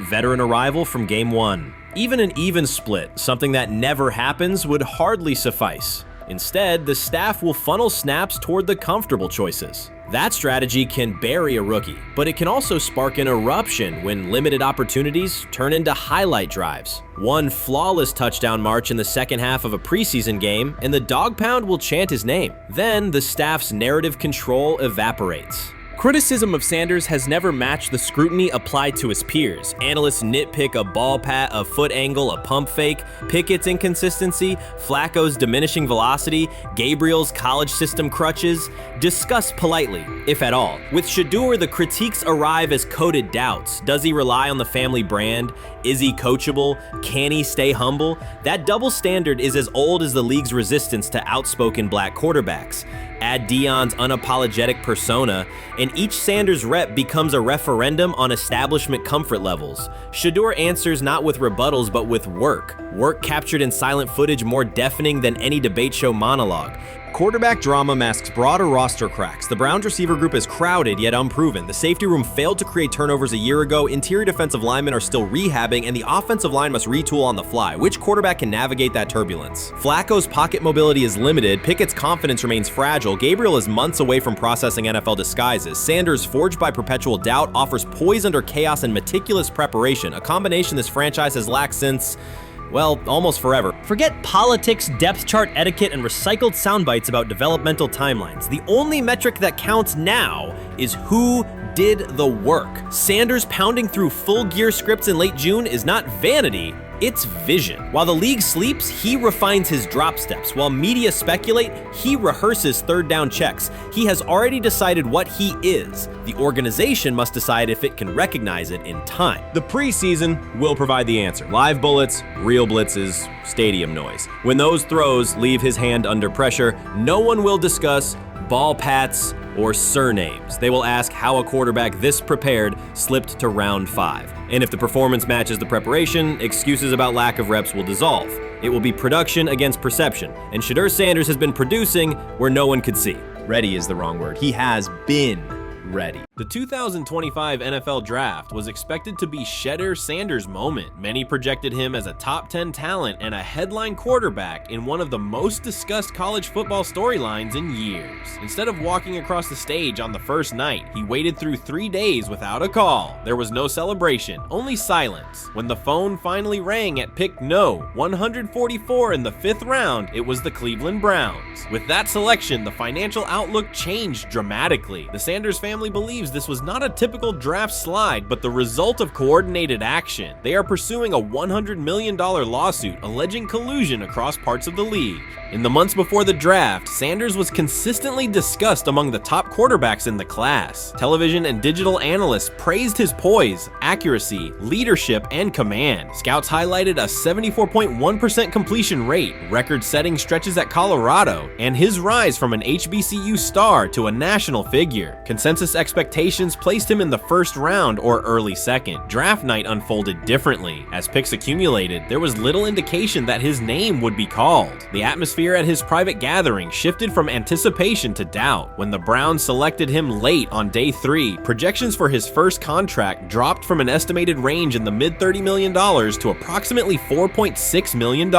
veteran arrival from game 1. Even an even split, something that never happens, would hardly suffice. Instead, the staff will funnel snaps toward the comfortable choices. That strategy can bury a rookie, but it can also spark an eruption when limited opportunities turn into highlight drives. One flawless touchdown march in the second half of a preseason game, and the dog pound will chant his name. Then the staff's narrative control evaporates. Criticism of Sanders has never matched the scrutiny applied to his peers. Analysts nitpick a ball pat, a foot angle, a pump fake, Pickett's inconsistency, Flacco's diminishing velocity, Gabriel's college system crutches. Discuss politely, if at all. With Shedeur, the critiques arrive as coded doubts. Does he rely on the family brand? Is he coachable? Can he stay humble? That double standard is as old as the league's resistance to outspoken black quarterbacks. Add Deion's unapologetic persona, and each Sanders rep becomes a referendum on establishment comfort levels. Shedeur answers not with rebuttals, but with work. Work captured in silent footage more deafening than any debate show monologue. Quarterback drama masks broader roster cracks. The Browns receiver group is crowded yet unproven. The safety room failed to create turnovers a year ago. Interior defensive linemen are still rehabbing, and the offensive line must retool on the fly. Which quarterback can navigate that turbulence? Flacco's pocket mobility is limited. Pickett's confidence remains fragile. Gabriel is months away from processing NFL disguises. Sanders, forged by perpetual doubt, offers poise under chaos and meticulous preparation, a combination this franchise has lacked since, well, almost forever. Forget politics, depth chart etiquette, and recycled sound bites about developmental timelines. The only metric that counts now is who did the work. Sanders pounding through full gear scripts in late June is not vanity, it's vision. While the league sleeps, he refines his drop steps. While media speculate, he rehearses third down checks. He has already decided what he is. The organization must decide if it can recognize it in time. The preseason will provide the answer. Live bullets, real blitzes, stadium noise. When those throws leave his hand under pressure, no one will discuss ball pats or surnames. They will ask how a quarterback this prepared slipped to round 5. And if the performance matches the preparation, excuses about lack of reps will dissolve. It will be production against perception, and Shedeur Sanders has been producing where no one could see. Ready is the wrong word. He has been ready. The 2025 NFL Draft was expected to be Shedeur Sanders' moment. Many projected him as a top 10 talent and a headline quarterback in one of the most discussed college football storylines in years. Instead of walking across the stage on the first night, he waited through 3 days without a call. There was no celebration, only silence. When the phone finally rang at pick no. 144 in the 5th round, it was the Cleveland Browns. With that selection, the financial outlook changed dramatically. The Sanders family believes this was not a typical draft slide, but the result of coordinated action. They are pursuing a $100 million lawsuit alleging collusion across parts of the league. In the months before the draft, Sanders was consistently discussed among the top quarterbacks in the class. Television and digital analysts praised his poise, accuracy, leadership, and command. Scouts highlighted a 74.1% completion rate, record-setting stretches at Colorado, and his rise from an HBCU star to a national figure. Consensus expectations placed him in the first round or early second. Draft night unfolded differently. As picks accumulated, there was little indication that his name would be called. The atmosphere at his private gathering shifted from anticipation to doubt. When the Browns selected him late on day 3, projections for his first contract dropped from an estimated range in the mid-$30 million to approximately $4.6 million,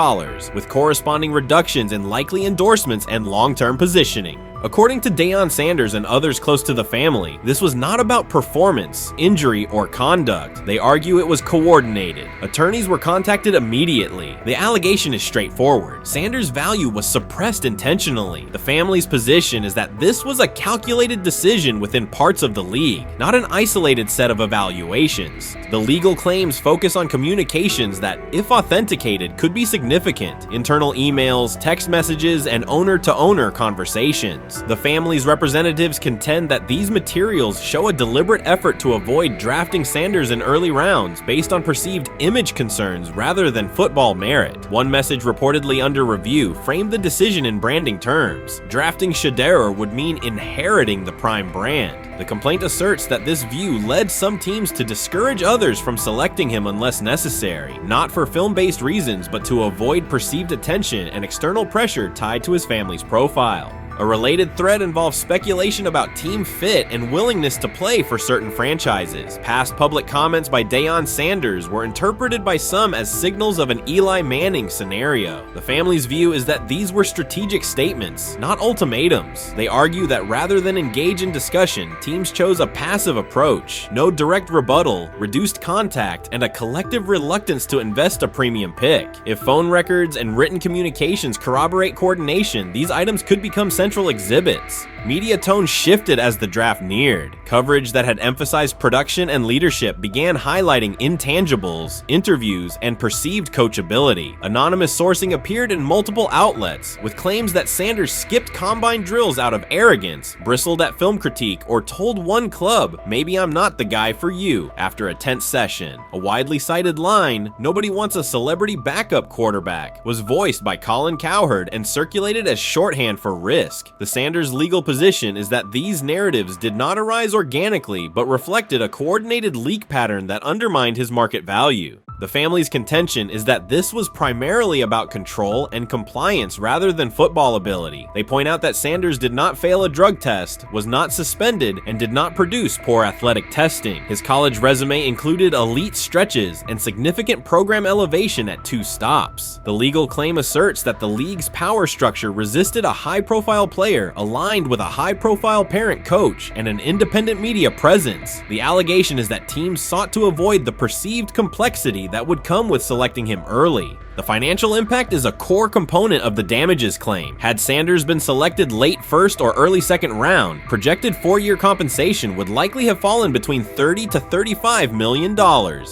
with corresponding reductions in likely endorsements and long-term positioning. According to Deion Sanders and others close to the family, this was not about performance, injury, or conduct. They argue it was coordinated. Attorneys were contacted immediately. The allegation is straightforward. Sanders' value was suppressed intentionally. The family's position is that this was a calculated decision within parts of the league, not an isolated set of evaluations. The legal claims focus on communications that, if authenticated, could be significant. Internal emails, text messages, and owner-to-owner conversations. Browns. The family's representatives contend that these materials show a deliberate effort to avoid drafting Sanders in early rounds based on perceived image concerns rather than football merit. One message reportedly under review framed the decision in branding terms. Drafting Shedeur would mean inheriting the Prime brand. The complaint asserts that this view led some teams to discourage others from selecting him unless necessary, not for film-based reasons, but to avoid perceived attention and external pressure tied to his family's profile. A related thread involves speculation about team fit and willingness to play for certain franchises. Past public comments by Deion Sanders were interpreted by some as signals of an Eli Manning scenario. The family's view is that these were strategic statements, not ultimatums. They argue that rather than engage in discussion, teams chose a passive approach, no direct rebuttal, reduced contact, and a collective reluctance to invest a premium pick. If phone records and written communications corroborate coordination, these items could become central exhibits. Media tone shifted as the draft neared. Coverage that had emphasized production and leadership began highlighting intangibles, interviews, and perceived coachability. Anonymous sourcing appeared in multiple outlets, with claims that Sanders skipped combine drills out of arrogance, bristled at film critique, or told one club, "Maybe I'm not the guy for you," after a tense session. A widely cited line, "Nobody wants a celebrity backup quarterback," was voiced by Colin Cowherd and circulated as shorthand for risk. The Sanders legal position is that these narratives did not arise organically, but reflected a coordinated leak pattern that undermined his market value. The family's contention is that this was primarily about control and compliance rather than football ability. They point out that Sanders did not fail a drug test, was not suspended, and did not produce poor athletic testing. His college resume included elite stretches and significant program elevation at 2 stops. The legal claim asserts that the league's power structure resisted a high-profile player aligned with a high-profile parent coach and an independent media presence. The allegation is that teams sought to avoid the perceived complexity that would come with selecting him early. The financial impact is a core component of the damages claim. Had Sanders been selected late first or early second round, projected 4-year compensation would likely have fallen between $30 to $35 million,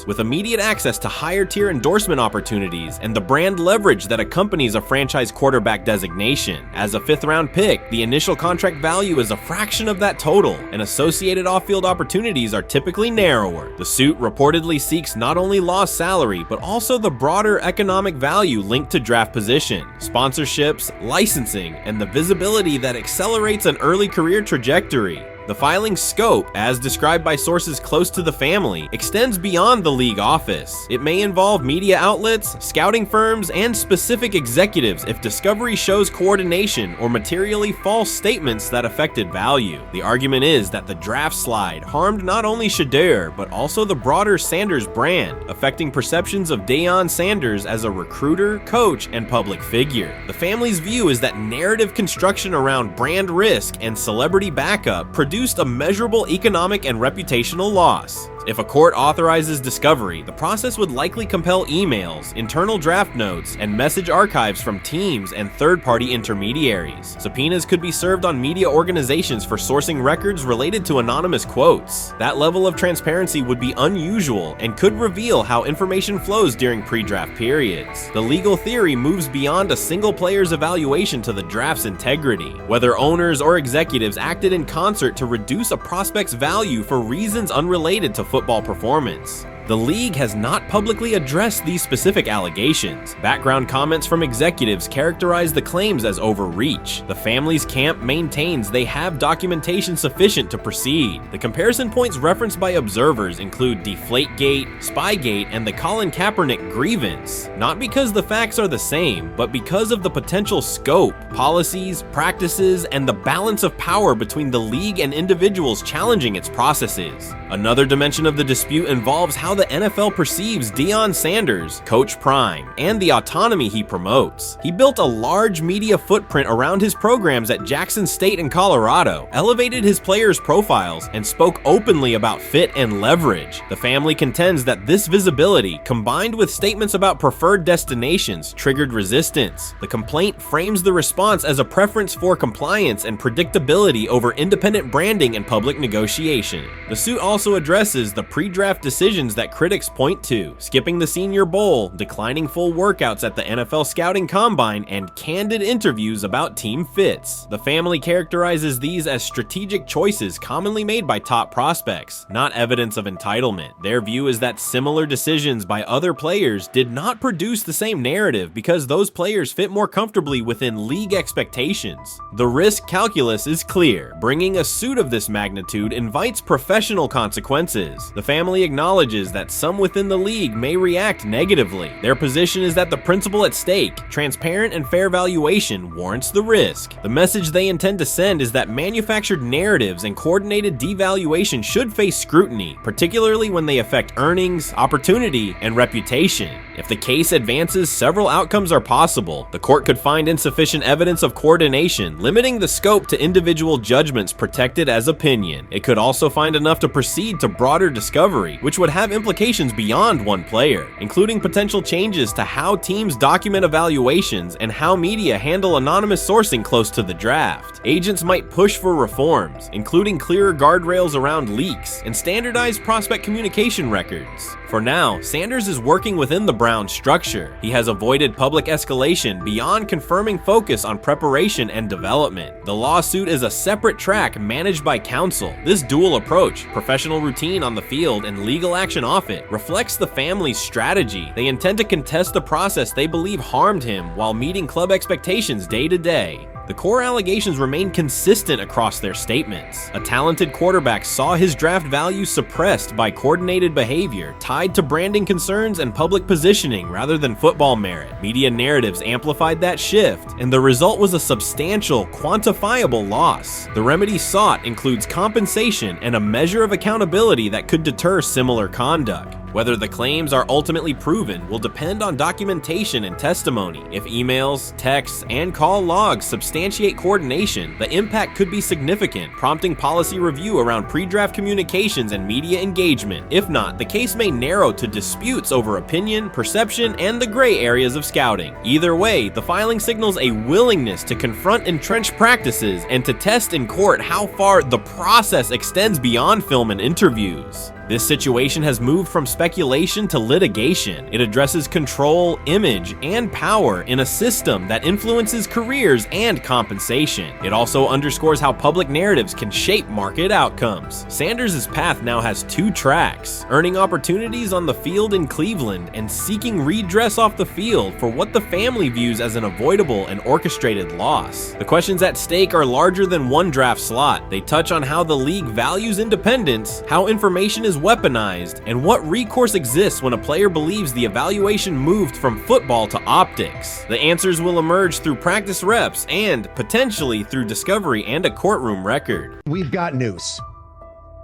with immediate access to higher tier endorsement opportunities and the brand leverage that accompanies a franchise quarterback designation. As a 5th-round pick, the initial contract value is a fraction of that total, and associated off-field opportunities are typically narrower. The suit reportedly seeks not only lost salary, but also the broader economic value linked to draft position, sponsorships, licensing, and the visibility that accelerates an early career trajectory. The filing's scope, as described by sources close to the family, extends beyond the league office. It may involve media outlets, scouting firms, and specific executives if discovery shows coordination or materially false statements that affected value. The argument is that the draft slide harmed not only Shedeur, but also the broader Sanders brand, affecting perceptions of Deion Sanders as a recruiter, coach, and public figure. The family's view is that narrative construction around brand risk and celebrity backup produced a measurable economic and reputational loss. If a court authorizes discovery, the process would likely compel emails, internal draft notes, and message archives from teams and third-party intermediaries. Subpoenas could be served on media organizations for sourcing records related to anonymous quotes. That level of transparency would be unusual and could reveal how information flows during pre-draft periods. The legal theory moves beyond a single player's evaluation to the draft's integrity, whether owners or executives acted in concert to reduce a prospect's value for reasons unrelated to football performance. The league has not publicly addressed these specific allegations. Background comments from executives characterize the claims as overreach. The family's camp maintains they have documentation sufficient to proceed. The comparison points referenced by observers include Deflategate, Spygate, and the Colin Kaepernick grievance, not because the facts are the same, but because of the potential scope, policies, practices, and the balance of power between the league and individuals challenging its processes. Another dimension of the dispute involves how the NFL perceives Deion Sanders, Coach Prime, and the autonomy he promotes. He built a large media footprint around his programs at Jackson State and Colorado, elevated his players' profiles, and spoke openly about fit and leverage. The family contends that this visibility, combined with statements about preferred destinations, triggered resistance. The complaint frames the response as a preference for compliance and predictability over independent branding and public negotiation. The suit also addresses the pre-draft decisions that that critics point to: skipping the Senior Bowl, declining full workouts at the NFL Scouting Combine, and candid interviews about team fits. The family characterizes these as strategic choices commonly made by top prospects, not evidence of entitlement. Their view is that similar decisions by other players did not produce the same narrative because those players fit more comfortably within league expectations. The risk calculus is clear. Bringing a suit of this magnitude invites professional consequences. The family acknowledges that some within the league may react negatively. Their position is that the principle at stake, transparent and fair valuation, warrants the risk. The message they intend to send is that manufactured narratives and coordinated devaluation should face scrutiny, particularly when they affect earnings, opportunity, and reputation. If the case advances, several outcomes are possible. The court could find insufficient evidence of coordination, limiting the scope to individual judgments protected as opinion. It could also find enough to proceed to broader discovery, which would have implications beyond one player, including potential changes to how teams document evaluations and how media handle anonymous sourcing close to the draft. Agents might push for reforms, including clearer guardrails around leaks and standardized prospect communication records. For now, Sanders is working within the Browns structure. He has avoided public escalation beyond confirming focus on preparation and development. The lawsuit is a separate track managed by counsel. This dual approach, professional routine on the field and legal action off it, reflects the family's strategy. They intend to contest the process they believe harmed him while meeting club expectations day to day. The core allegations remain consistent across their statements. A talented quarterback saw his draft value suppressed by coordinated behavior tied to branding concerns and public positioning rather than football merit. Media narratives amplified that shift, and the result was a substantial, quantifiable loss. The remedy sought includes compensation and a measure of accountability that could deter similar conduct. Whether the claims are ultimately proven will depend on documentation and testimony. If emails, texts, and call logs substantiate coordination, the impact could be significant, prompting policy review around pre-draft communications and media engagement. If not, the case may narrow to disputes over opinion, perception, and the gray areas of scouting. Either way, the filing signals a willingness to confront entrenched practices and to test in court how far the process extends beyond film and interviews. This situation has moved from speculation to litigation. It addresses control, image, and power in a system that influences careers and compensation. It also underscores how public narratives can shape market outcomes. Sanders' path now has two tracks: earning opportunities on the field in Cleveland and seeking redress off the field for what the family views as an avoidable and orchestrated loss. The questions at stake are larger than one draft slot. They touch on how the league values independence, how information is weaponized, and what recourse exists when a player believes the evaluation moved from football to optics. The answers will emerge through practice reps and potentially through discovery and a courtroom record. We've got news.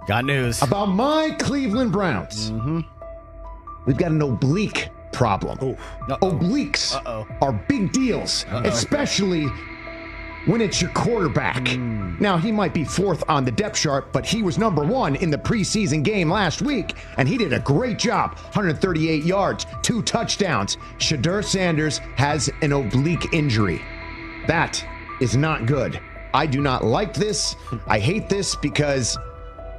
Got news. About my Cleveland Browns. We've got an oblique problem. Obliques are big deals, especially when it's your quarterback. Now, he might be fourth on the depth chart, but he was number one in the preseason game last week, and he did a great job. 138 yards, 2 touchdowns. Shedeur Sanders has an oblique injury. That is not good. I do not like this. I hate this because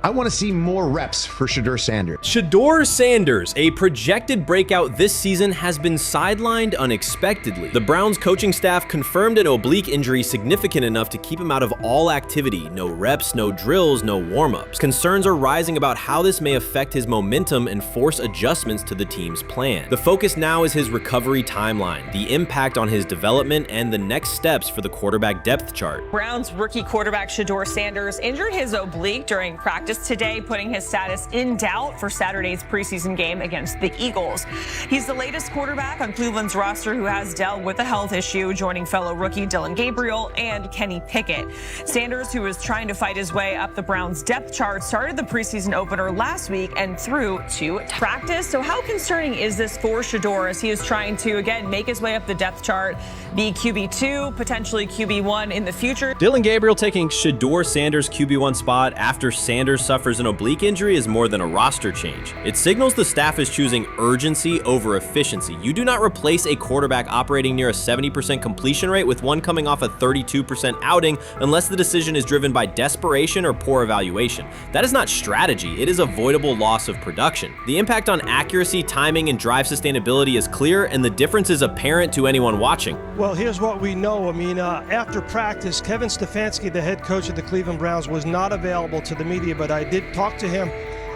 I want to see more reps for Shedeur Sanders. Shedeur Sanders, a projected breakout this season, has been sidelined unexpectedly. The Browns coaching staff confirmed an oblique injury significant enough to keep him out of all activity. No reps, no drills, no warm-ups. Concerns are rising about how this may affect his momentum and force adjustments to the team's plan. The focus now is his recovery timeline, the impact on his development, and the next steps for the quarterback depth chart. Browns rookie quarterback Shedeur Sanders injured his oblique during practice today, putting his status in doubt for Saturday's preseason game against the Eagles. He's the latest quarterback on Cleveland's roster who has dealt with a health issue, joining fellow rookie Dillon Gabriel and Kenny Pickett. Sanders, who is trying to fight his way up the Browns depth chart, started the preseason opener last week and threw to practice. So how concerning is this for Shedeur as he is trying to, again, make his way up the depth chart, be QB2, potentially QB1 in the future? Dillon Gabriel taking Shedeur Sanders' QB1 spot after Sanders suffers an oblique injury is more than a roster change. It signals the staff is choosing urgency over efficiency. You do not replace a quarterback operating near a 70% completion rate with one coming off a 32% outing unless the decision is driven by desperation or poor evaluation. That is not strategy, it is avoidable loss of production. The impact on accuracy, timing, and drive sustainability is clear, and the difference is apparent to anyone watching. Well, here's what we know. I mean, after practice, Kevin Stefanski, the head coach of the Cleveland Browns, was not available to the media, but I did talk to him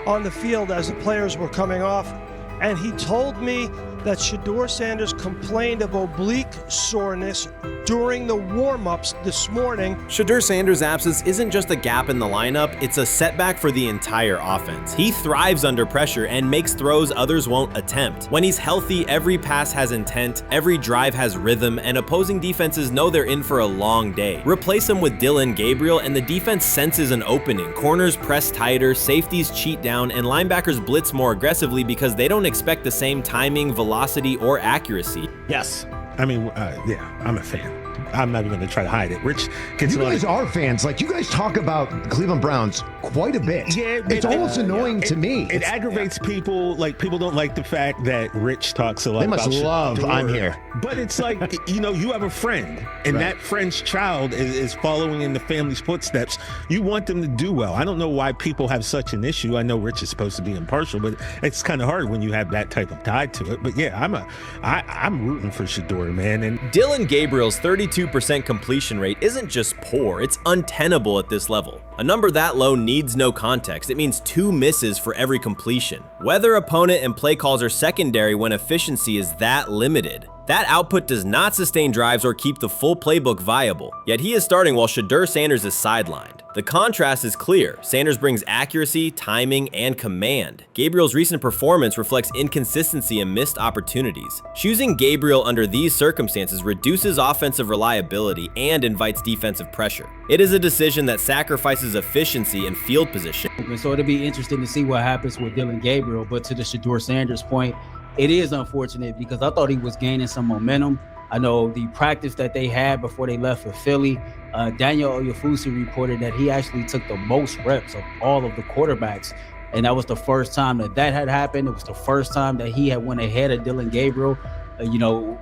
on the field as the players were coming off, and he told me that Shedeur Sanders complained of oblique soreness during the warm-ups this morning. Shedeur Sanders' absence isn't just a gap in the lineup, it's a setback for the entire offense. He thrives under pressure and makes throws others won't attempt. When he's healthy, every pass has intent, every drive has rhythm, and opposing defenses know they're in for a long day. Replace him with Dillon Gabriel and the defense senses an opening. Corners press tighter, safeties cheat down, and linebackers blitz more aggressively because they don't expect the same timing, velocity, or accuracy. Yes. I mean, yeah, I'm a fan. I'm not even going to try to hide it. Rich gets You guys are fans. Like, you guys talk about the Cleveland Browns quite a bit. Yeah, it's almost annoying to me. It aggravates people. Like, people don't like the fact that Rich talks a lot They about must love Shedeur. I'm here. But it's like, you have a friend, and Right. that friend's child is following in the family's footsteps. You want them to do well. I don't know why people have such an issue. I know Rich is supposed to be impartial, but it's kind of hard when you have that type of tie to it. But yeah, I'm rooting for Shedeur, man. And Dillon Gabriel's 32% completion rate isn't just poor, it's untenable at this level. A number that low needs no context. It means 2 misses for every completion. Weather, opponent, and play calls are secondary when efficiency is that limited. That output does not sustain drives or keep the full playbook viable, yet he is starting while Shedeur Sanders is sidelined. The contrast is clear. Sanders brings accuracy, timing, and command. Gabriel's recent performance reflects inconsistency and missed opportunities. Choosing Gabriel under these circumstances reduces offensive reliability and invites defensive pressure. It is a decision that sacrifices efficiency and field position. So it'll be interesting to see what happens with Dillon Gabriel, but to the Shedeur Sanders point, it is unfortunate because I thought he was gaining some momentum. I know the practice that they had before they left for Philly, Daniel Oyefusi reported that he actually took the most reps of all of the quarterbacks. And that was the first time that had happened. It was the first time that he had went ahead of Dillon Gabriel,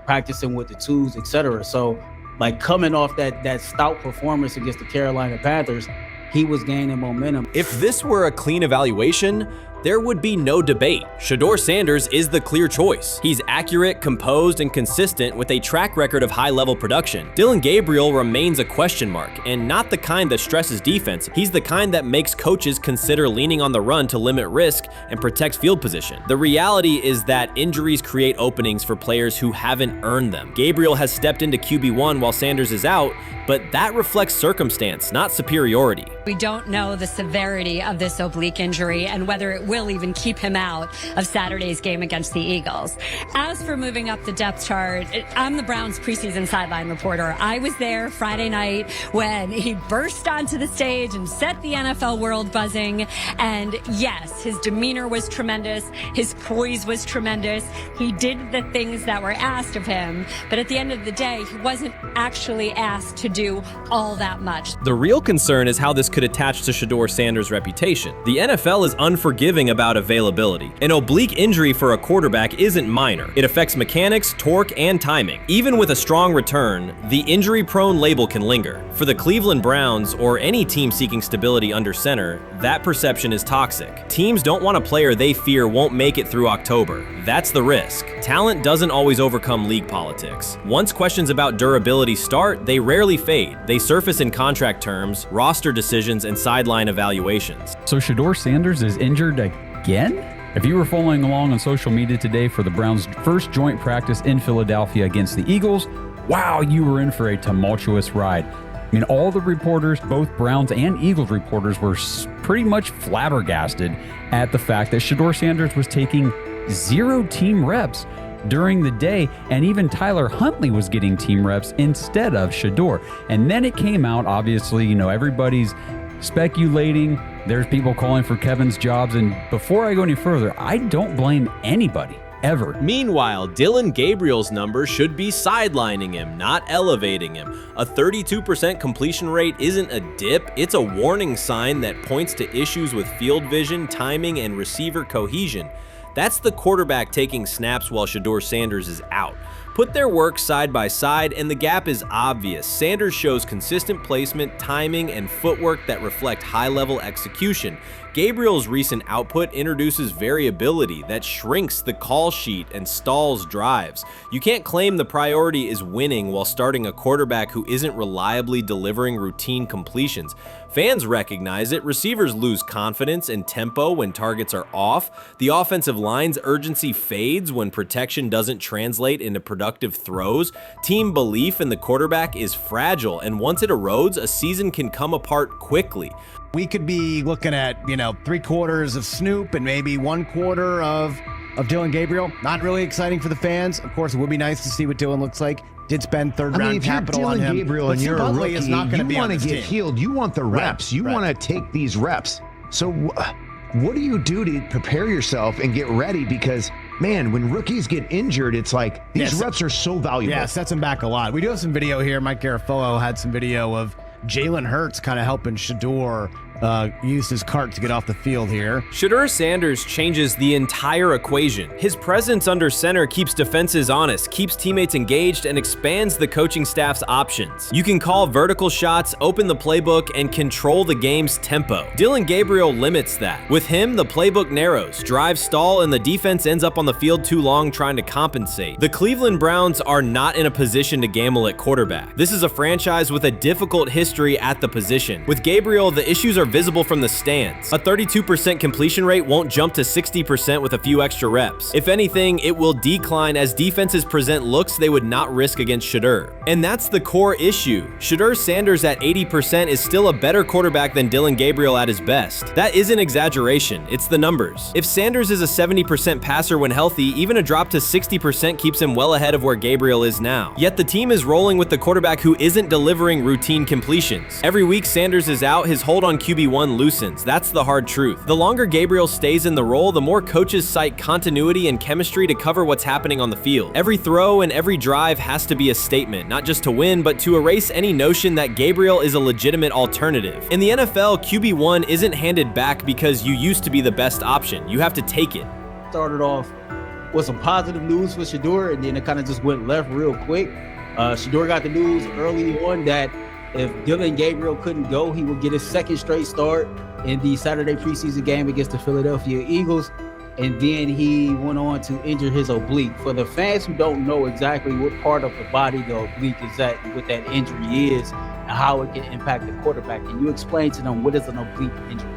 practicing with the twos, etc. So, like, coming off that stout performance against the Carolina Panthers, he was gaining momentum. If this were a clean evaluation, there would be no debate. Shedeur Sanders is the clear choice. He's accurate, composed, and consistent with a track record of high-level production. Dillon Gabriel remains a question mark, and not the kind that stresses defense. He's the kind that makes coaches consider leaning on the run to limit risk and protect field position. The reality is that injuries create openings for players who haven't earned them. Gabriel has stepped into QB1 while Sanders is out, but that reflects circumstance, not superiority. We don't know the severity of this oblique injury and whether it will even keep him out of Saturday's game against the Eagles. As for moving up the depth chart, I'm the Browns preseason sideline reporter. I was there Friday night when he burst onto the stage and set the NFL world buzzing. And yes, his demeanor was tremendous. His poise was tremendous. He did the things that were asked of him. But at the end of the day, he wasn't actually asked to do all that much. The real concern is how this could attach to Shedeur Sanders' reputation. The NFL is unforgiving about availability. An oblique injury for a quarterback isn't minor. It affects mechanics, torque, and timing. Even with a strong return, the injury-prone label can linger. For the Cleveland Browns, or any team seeking stability under center, that perception is toxic. Teams don't want a player they fear won't make it through October. That's the risk. Talent doesn't always overcome league politics. Once questions about durability start, they rarely fade. They surface in contract terms, roster decisions, and sideline evaluations. So Shedeur Sanders is injured again? If you were following along on social media today for the Browns' first joint practice in Philadelphia against the Eagles, wow, you were in for a tumultuous ride. I mean, all the reporters, both Browns and Eagles reporters, were pretty much flabbergasted at the fact that Shedeur Sanders was taking 0 team reps during the day, and even Tyler Huntley was getting team reps instead of Shedeur. And then it came out, obviously, everybody's speculating. There's people calling for Kevin's jobs. And before I go any further, I don't blame anybody ever. Meanwhile, Dillon Gabriel's numbers should be sidelining him, not elevating him. A 32% completion rate isn't a dip, it's a warning sign that points to issues with field vision, timing, and receiver cohesion. That's the quarterback taking snaps while Shedeur Sanders is out. Put their work side by side and the gap is obvious. Sanders shows consistent placement, timing, and footwork that reflect high-level execution. Gabriel's recent output introduces variability that shrinks the call sheet and stalls drives. You can't claim the priority is winning while starting a quarterback who isn't reliably delivering routine completions. Fans recognize it, receivers lose confidence and tempo when targets are off, the offensive line's urgency fades when protection doesn't translate into productive throws, team belief in the quarterback is fragile, and once it erodes, a season can come apart quickly. We could be looking at, 3/4 of Snoop and maybe 1/4 of Dillon Gabriel. Not really exciting for the fans. Of course, it would be nice to see what Dillon looks like. Did spend third-round capital on him. Gabriel but and you're a rookie, is not going to be you on want this to get team. healed. You want the reps. You want to take these reps. So what do you do to prepare yourself and get ready? Because, man, when rookies get injured, it's like these reps are so valuable. Yeah, sets him back a lot. We do have some video here. Mike Garafolo had some video of Jalen Hurts kind of helping Shedeur use his cart to get off the field here. Shedeur Sanders changes the entire equation. His presence under center keeps defenses honest, keeps teammates engaged, and expands the coaching staff's options. You can call vertical shots, open the playbook, and control the game's tempo. Dillon Gabriel limits that. With him, the playbook narrows, drives stall, and the defense ends up on the field too long trying to compensate. The Cleveland Browns are not in a position to gamble at quarterback. This is a franchise with a difficult history at the position. With Gabriel, the issues are visible from the stands. A 32% completion rate won't jump to 60% with a few extra reps. If anything, it will decline as defenses present looks they would not risk against Shedeur. And that's the core issue. Shedeur Sanders at 80% is still a better quarterback than Dillon Gabriel at his best. That isn't exaggeration, it's the numbers. If Sanders is a 70% passer when healthy, even a drop to 60% keeps him well ahead of where Gabriel is now. Yet the team is rolling with the quarterback who isn't delivering routine completions. Every week Sanders is out, his hold on QB1 loosens. That's the hard truth. The longer Gabriel stays in the role, the more coaches cite continuity and chemistry to cover what's happening on the field. Every throw and every drive has to be a statement, not just to win, but to erase any notion that Gabriel is a legitimate alternative. In the NFL, QB1 isn't handed back because you used to be the best option. You have to take it. Started off with some positive news for Shedeur, and then it kind of just went left real quick. Shedeur got the news early on that if Dillon Gabriel couldn't go, he would get his second straight start in the Saturday preseason game against the Philadelphia Eagles. And then he went on to injure his oblique. For the fans who don't know exactly what part of the body the oblique is at, and what that injury is, and how it can impact the quarterback, can you explain to them what is an oblique injury?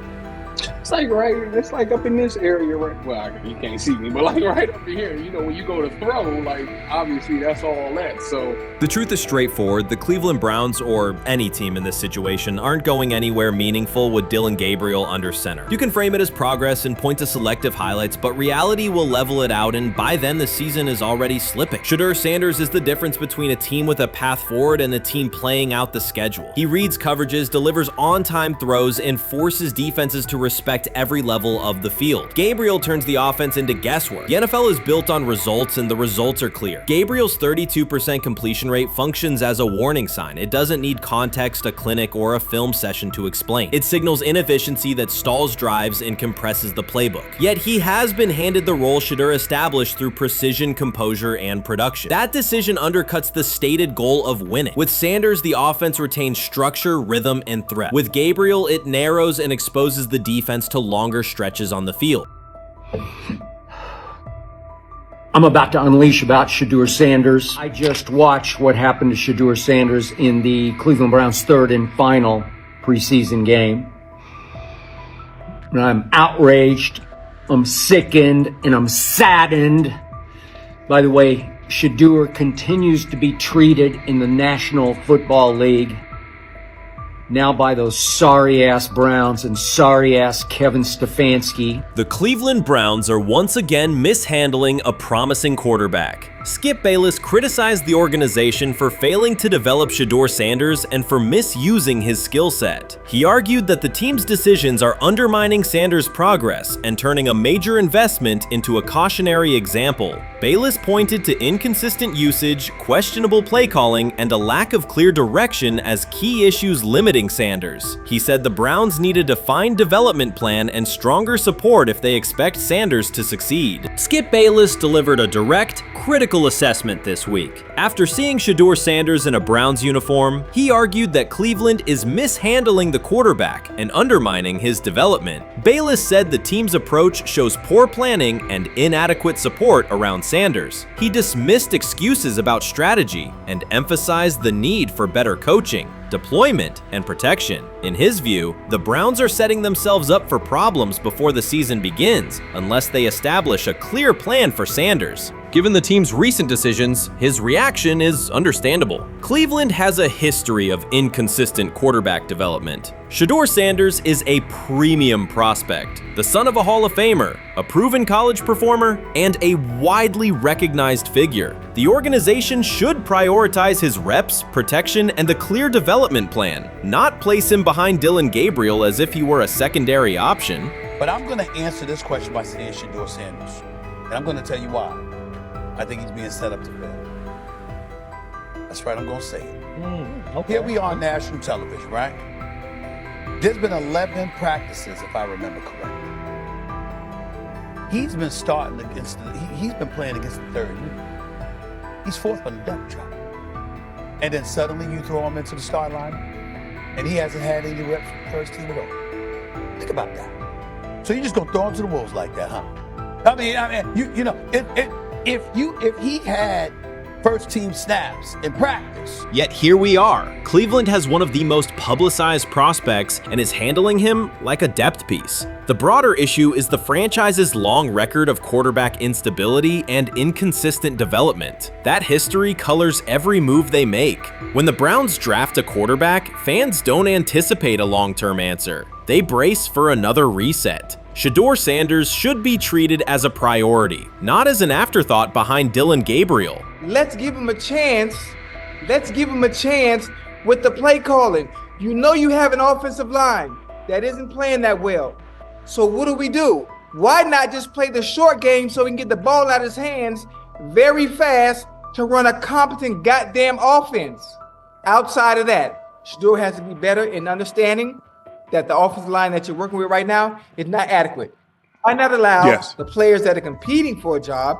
It's like up in this area, right? Well, you can't see me, but like right up in here, when you go to throw, like obviously that's all that. So the truth is straightforward. The Cleveland Browns, or any team in this situation, aren't going anywhere meaningful with Dillon Gabriel under center. You can frame it as progress and point to selective highlights, but reality will level it out, and by then the season is already slipping. Shedeur Sanders is the difference between a team with a path forward and a team playing out the schedule. He reads coverages, delivers on-time throws, and forces defenses to respect every level of the field. Gabriel turns the offense into guesswork. The NFL is built on results, and the results are clear. Gabriel's 32% completion rate functions as a warning sign. It doesn't need context, a clinic, or a film session to explain. It signals inefficiency that stalls drives and compresses the playbook. Yet he has been handed the role Shedeur established through precision, composure, and production. That decision undercuts the stated goal of winning. With Sanders, the offense retains structure, rhythm, and threat. With Gabriel, it narrows and exposes the defense to longer stretches on the field. I'm about to unleash about Shedeur Sanders. I just watched what happened to Shedeur Sanders in the Cleveland Browns' third and final preseason game. And I'm outraged, I'm sickened, and I'm saddened by the way Shedeur continues to be treated in the National Football League. Now by those sorry-ass Browns and sorry-ass Kevin Stefanski. The Cleveland Browns are once again mishandling a promising quarterback. Skip Bayless criticized the organization for failing to develop Shedeur Sanders and for misusing his skill set. He argued that the team's decisions are undermining Sanders' progress and turning a major investment into a cautionary example. Bayless pointed to inconsistent usage, questionable play calling, and a lack of clear direction as key issues limiting Sanders. He said the Browns need a defined development plan and stronger support if they expect Sanders to succeed. Skip Bayless delivered a direct, critical assessment this week. After seeing Shedeur Sanders in a Browns uniform, he argued that Cleveland is mishandling the quarterback and undermining his development. Bayless said the team's approach shows poor planning and inadequate support around Sanders. He dismissed excuses about strategy and emphasized the need for better coaching, deployment, and protection. In his view, the Browns are setting themselves up for problems before the season begins unless they establish a clear plan for Sanders. Given the team's recent decisions, his reaction is understandable. Cleveland has a history of inconsistent quarterback development. Shedeur Sanders is a premium prospect, the son of a Hall of Famer, a proven college performer, and a widely recognized figure. The organization should prioritize his reps, protection, and a clear development plan, not place him behind Dylan Gabriel as if he were a secondary option. But I'm going to answer this question by saying Shedeur Sanders, and I'm going to tell you why. I think he's being set up to fail. That's right, I'm going to say it. Okay. Here we are on national television, right? There's been 11 practices, if I remember correctly. He's been starting against, he's been playing against the third unit. He's fourth on the depth chart. And then suddenly you throw him into the start line, and he hasn't had any reps for the first team at all. Think about that. So you're just going to throw him to the wolves like that, huh? I mean, you know, if he had first team snaps in practice. Yet here we are. Cleveland has one of the most publicized prospects and is handling him like a depth piece. The broader issue is the franchise's long record of quarterback instability and inconsistent development. That history colors every move they make. When the Browns draft a quarterback, fans don't anticipate a long-term answer. They brace for another reset. Shedeur Sanders should be treated as a priority, not as an afterthought behind Dylan Gabriel. Let's give him a chance. Let's give him a chance with the play calling. You know you have an offensive line that isn't playing that well. So what do? Why not just play the short game so he can get the ball out of his hands very fast to run a competent goddamn offense? Outside of that, Shedeur has to be better in understanding that the offensive line that you're working with right now is not adequate. Why not allow the players that are competing for a job,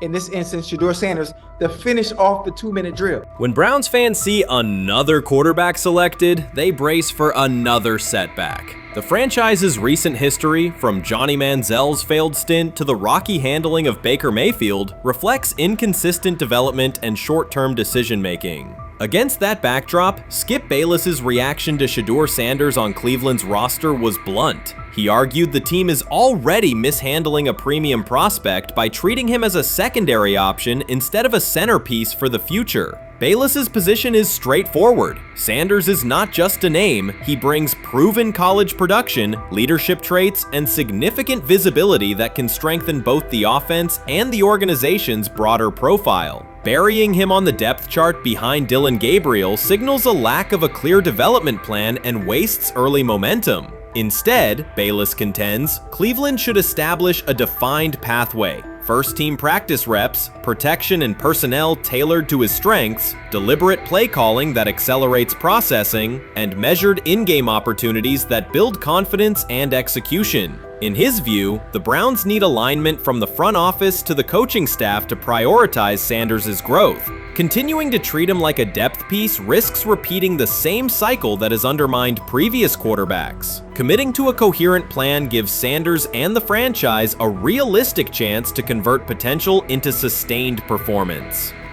in this instance, Shedeur Sanders, to finish off the 2-minute drill? When Browns fans see another quarterback selected, they brace for another setback. The franchise's recent history, from Johnny Manziel's failed stint to the rocky handling of Baker Mayfield, reflects inconsistent development and short-term decision-making. Against that backdrop, Skip Bayless's reaction to Shedeur Sanders on Cleveland's roster was blunt. He argued the team is already mishandling a premium prospect by treating him as a secondary option instead of a centerpiece for the future. Bayless's position is straightforward. Sanders is not just a name, he brings proven college production, leadership traits, and significant visibility that can strengthen both the offense and the organization's broader profile. Burying him on the depth chart behind Dylan Gabriel signals a lack of a clear development plan and wastes early momentum. Instead, Bayless contends, Cleveland should establish a defined pathway. First-team practice reps, protection and personnel tailored to his strengths, deliberate play calling that accelerates processing, and measured in-game opportunities that build confidence and execution. In his view, the Browns need alignment from the front office to the coaching staff to prioritize Sanders' growth. Continuing to treat him like a depth piece risks repeating the same cycle that has undermined previous quarterbacks. Committing to a coherent plan gives Sanders and the franchise a realistic chance to convert potential into sustained performance.